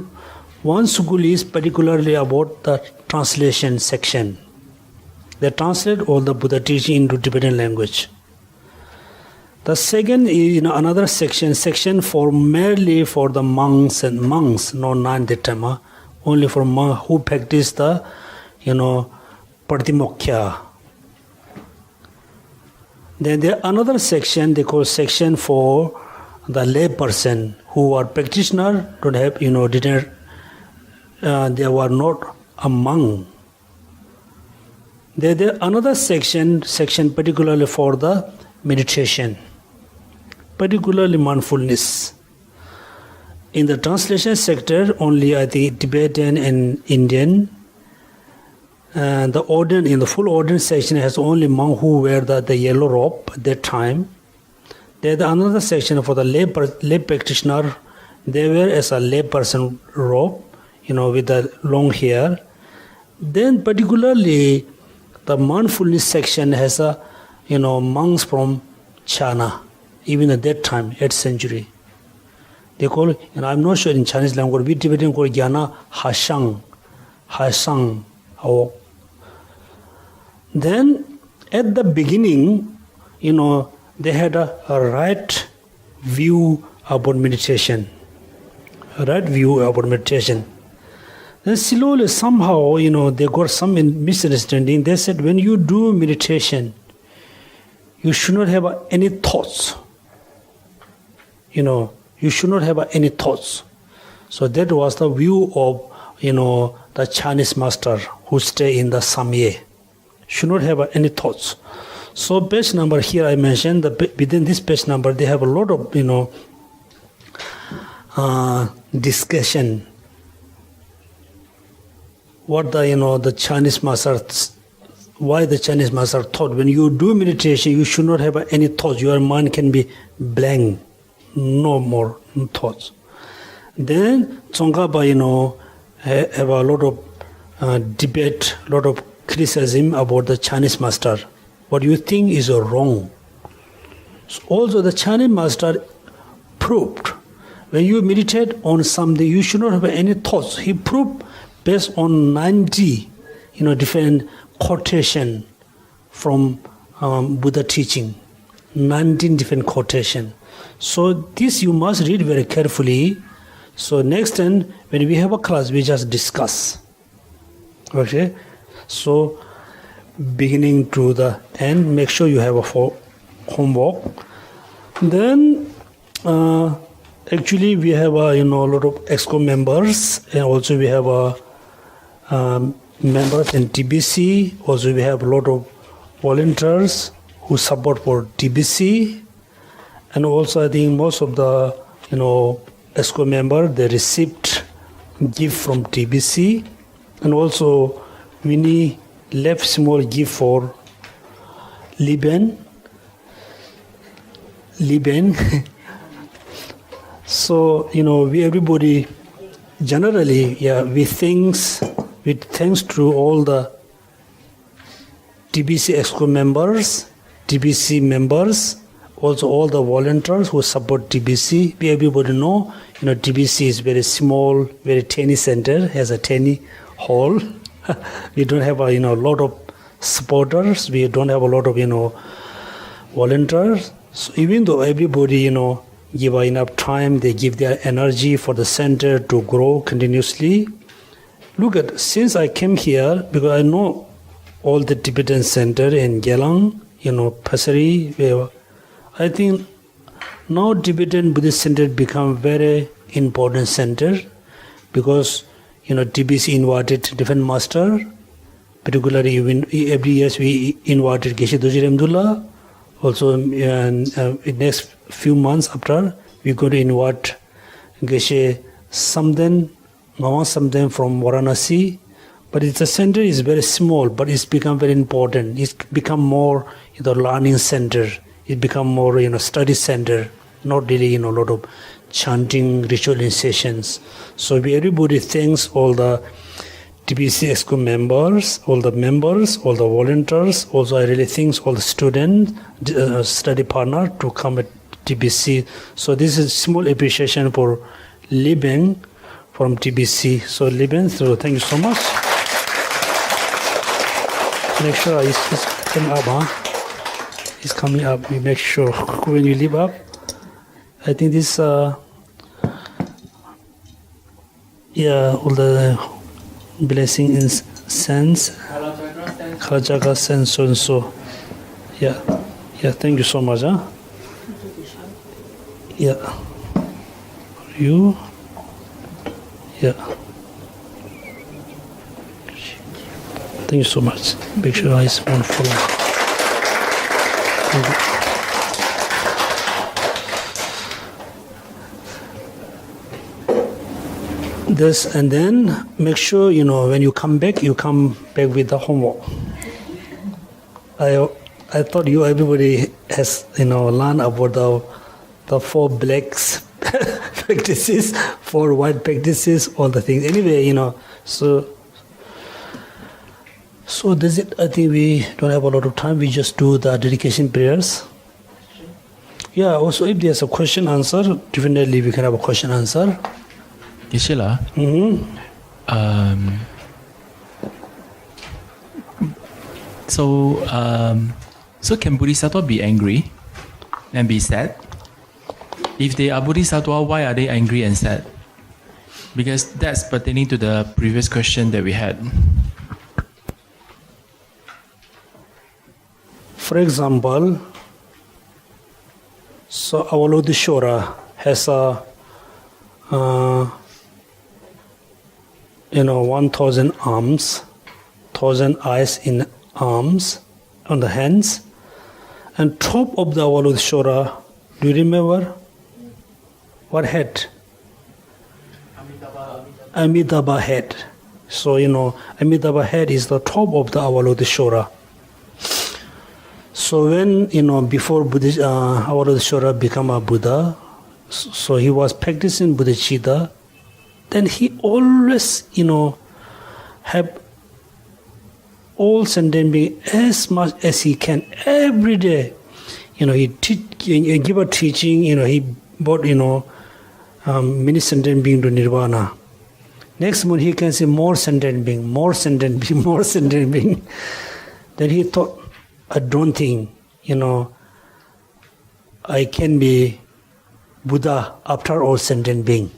One school is particularly about the translation section. They translate all the Buddha teaching into Tibetan language. The second is another section for merely for the monks, no non that time, only for monks who practice the, Pratimokkha. Then there another section they call section for the lay person who are practitioner, don't have, didn't, they were not a monk. There another section particularly for the meditation, particularly mindfulness. In the translation sector, only I think Tibetan and Indian. The ordinary, in the full ordinary section has only monks who wear the yellow robe at that time. There's another section for the lay practitioner. They wear as a lay person robe, with the long hair. Then particularly the mindfulness section has monks from China, even at that time, 8th century. They call it, I'm not sure in Chinese language, we Tibetan call it Gyana Hasang. Then at the beginning, they had a right view about meditation. Then slowly, somehow, they got some misunderstanding. They said, when you do meditation, you should not have any thoughts. You should not have any thoughts. So that was the view of, the Chinese master who stay in the Samye. Should not have any thoughts. So page number here I mentioned that within this page number they have a lot of discussion. What the Chinese master, why the Chinese master thought when you do meditation you should not have any thoughts. Your mind can be blank, no more thoughts. Then Tsongkhapa have a lot of debate, lot of criticism about the Chinese master. What you think is wrong. So also the Chinese master proved when you meditate on something you should not have any thoughts. He proved based on 90 different quotation from Buddha teaching, 19 different quotation. So this you must read very carefully. So next time when we have a class we just discuss. Okay. So, beginning to the end, make sure you have a homework. Then, actually, we have a lot of EXCO members, and also we have members in TBC. Also, we have a lot of volunteers who support for TBC, and also I think most of the EXCO members they received gift from TBC, and also Winnie left small gift for Liban. So we everybody generally we thanks to all the TBC EXCO members, TBC members, also all the volunteers who support TBC. We everybody know TBC is very small, very tiny center, has a tiny hall. We don't have a lot of supporters. We don't have a lot of volunteers. So even though everybody give enough time, they give their energy for the center to grow continuously. Look at, since I came here, because I know all the Tibetan center in Gelang, Pasari, I think now Tibetan Buddhist center become very important center because TBC invited different master. Particularly, every year we invited Geshe Lobsang. Also, in next few months after, we're going to invite Geshe Samden, Mama Samden from Varanasi. But the center is very small, but it's become very important. It's become more learning center. It become more study center. Not really a lot of chanting, ritual initiations. So everybody thanks all the TBC EXCO members, all the volunteers. Also, I really thank all the students, study partner to come at TBC. So this is small appreciation for Liben from TBC. So Liben, so thank you so much. Make sure it's coming up, huh? It's coming up. We make sure when you leave up. I think this, all the blessing in sense, Kalachakra sense, so and so. Yeah, thank you so much, huh? Yeah. You? Yeah. Thank you so much. Make sure I won't follow. Thank you. This, and then make sure when you come back with the homework. I thought everybody has learned about the 4 blacks practices, 4 white practices, all the things. Anyway, so that's it. I think we don't have a lot of time. We just do the dedication prayers. Yeah. Also, if there's a question answer, definitely we can have a question answer. Geshela, so can Bodhisattva be angry and be sad? If they are Bodhisattva, why are they angry and sad? Because that's pertaining to the previous question that we had. For example, so Avalokiteshvara has a 1,000 arms, 1,000 eyes in arms on the hands, and top of the Avalokiteshvara, do you remember what head? Amitabha head. So Amitabha head is the top of the Avalokiteshvara. So when before Avalokiteshvara became a Buddha, so he was practicing bodhicitta. Then he always, have all sentient beings as much as he can every day. He give a teaching. He brought many sentient beings to nirvana. Next month he can say more sentient being, more sentient being, more sentient being. Then he thought, I don't think I can be Buddha after all sentient being.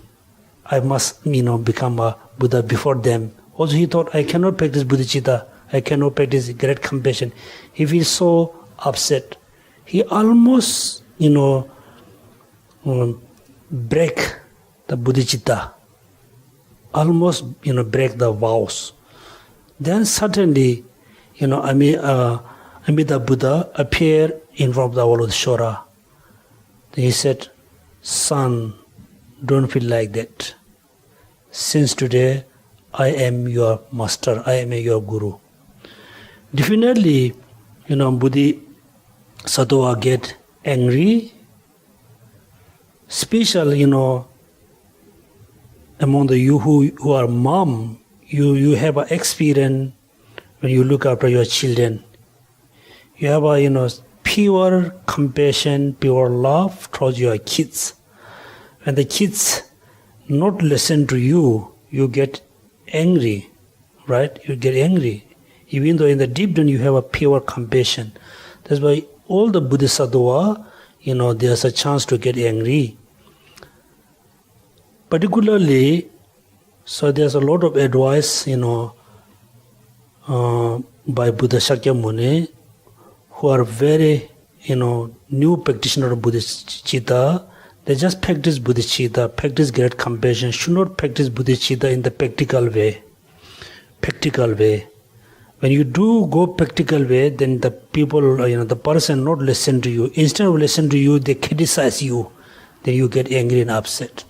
I must, become a Buddha before them. Also, he thought, I cannot practice bodhicitta. I cannot practice great compassion. He feels so upset. He almost, break the bodhicitta. Almost, break the vows. Then suddenly, Amida Buddha appeared in front of the Avalokiteshvara. Then he said, son, don't feel like that. Since today, I am your master, I am your guru. Definitely, Bodhisattva get angry. Special, among the you who are mom, you have an experience when you look after your children. You have a, pure compassion, pure love towards your kids. When the kids not listen to you, you get angry, right? You get angry. Even though in the deep down you have a pure compassion. That's why all the Bodhisattva, there's a chance to get angry. Particularly, so there's a lot of advice, by Buddha Shakyamuni, who are very, new practitioner of bodhicitta. They just practice bodhicitta, practice great compassion, should not practice bodhicitta in the practical way. Practical way. When you do go practical way, then the people, the person not listen to you. Instead of listen to you, they criticize you. Then you get angry and upset.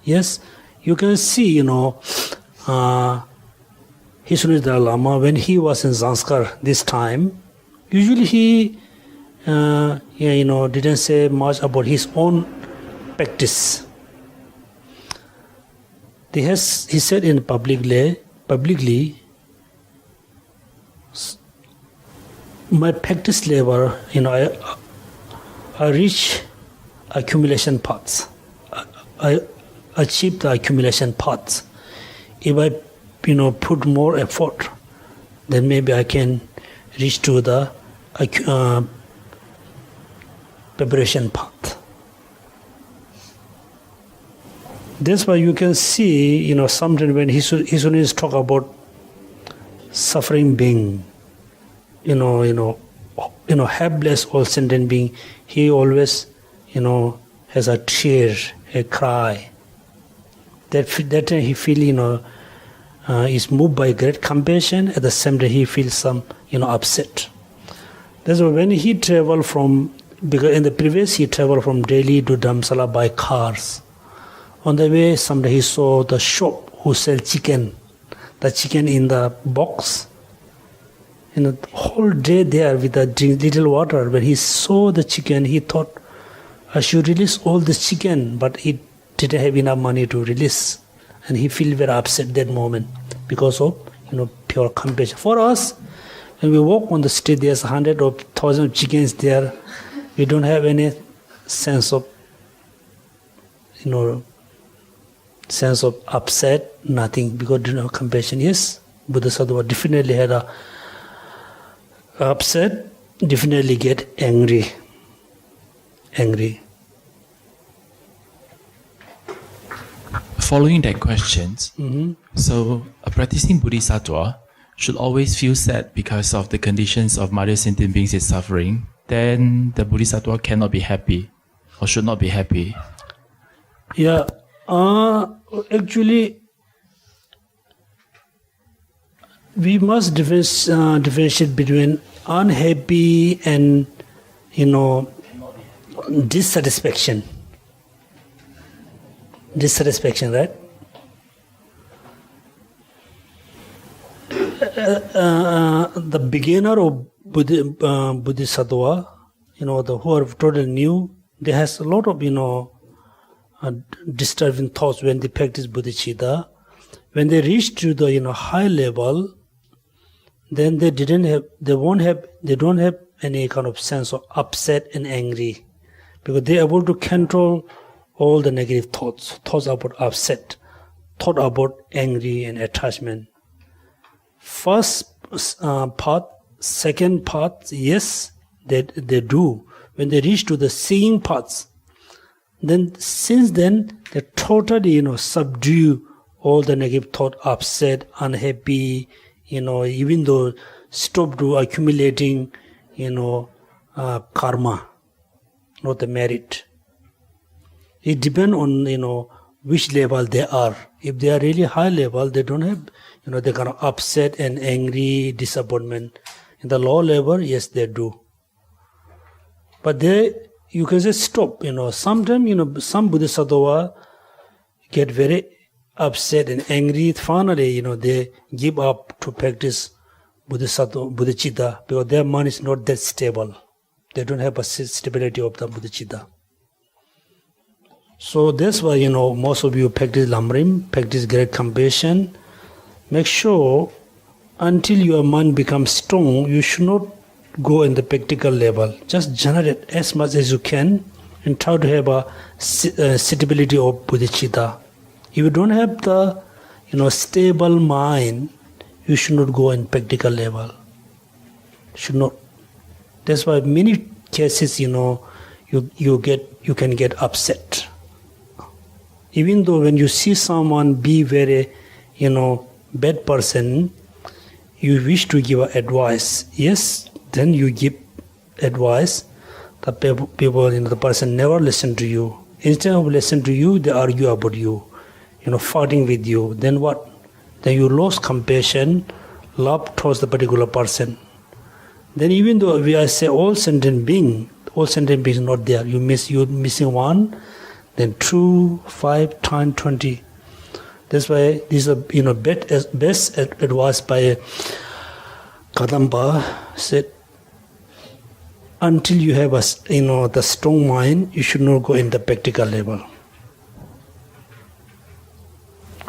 Yes, you can see, His Holiness Dalai Lama, when he was in Zanskar this time, usually he, didn't say much about his own practice. He said in publicly, my practice level, I reach accumulation paths. I achieve the accumulation paths. If I, put more effort, then maybe I can reach to the preparation path. That's why you can see, sometimes when His Holiness talk about suffering being, helpless or sentient being, he always, has a tear, a cry. That time he feel, is moved by great compassion. At the same time, he feels some, upset. That's why when he traveled because in the previous he traveled from Delhi to Dharamsala by cars. On the way, someday he saw the shop who sell chicken, the chicken in the box. The whole day there with a little water. When he saw the chicken, he thought, I should release all this chicken, but he didn't have enough money to release. And he feel very upset that moment because of, pure compassion. For us, when we walk on the street, there's 100 or 1,000 chickens there. We don't have any sense of, sense of upset, nothing, because we don't have compassion. Yes, Buddha Sadhava definitely had a upset, definitely get angry. Following that questions, so a practicing Bodhisattva should always feel sad because of the conditions of Mother Sentient Beings is suffering, then the Bodhisattva cannot be happy or should not be happy. Yeah, actually, we must differentiate between unhappy and, dissatisfaction. Dissatisfaction, right? The beginner of Bodhisattva, who are totally new, they has a lot of, disturbing thoughts when they practice bodhicitta. When they reach to the high level, then they don't have any kind of sense of upset and angry, because they are able to control all the negative thoughts about upset, thought about angry and attachment. First part, second part, yes, they do. When they reach to the seeing parts, then since then they totally subdue all the negative thought, upset, unhappy, even though stop to accumulating karma, not the merit. It depends on which level they are. If they are really high level, they don't have they kind of upset and angry, disappointment. In the low level, yes, they do. But you can say stop. Sometimes some Bodhisattva get very upset and angry. Finally, they give up to practice bodhicitta because their mind is not that stable. They don't have a stability of the bodhicitta. So that's why most of you practice Lamrim, practice great compassion. Make sure until your mind becomes strong, you should not go in the practical level. Just generate as much as you can and try to have a stability of bodhicitta. If you don't have the stable mind, you should not go in practical level. Should not. That's why many cases you can get upset. Even though when you see someone be very bad person, you wish to give advice. Yes, then you give advice. The people, the person never listen to you. Instead of listen to you, they argue about you, fighting with you. Then what? Then you lost compassion, love towards the particular person. Then even though I say all sentient being is not there. You're missing one, then 2, 5, 10, 20. That's why this is best advice by Kadamba said. Until you have the strong mind, you should not go in the practical level.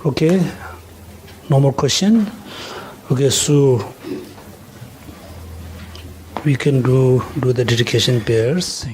Okay, no more question. Okay, so we can do the dedication prayers.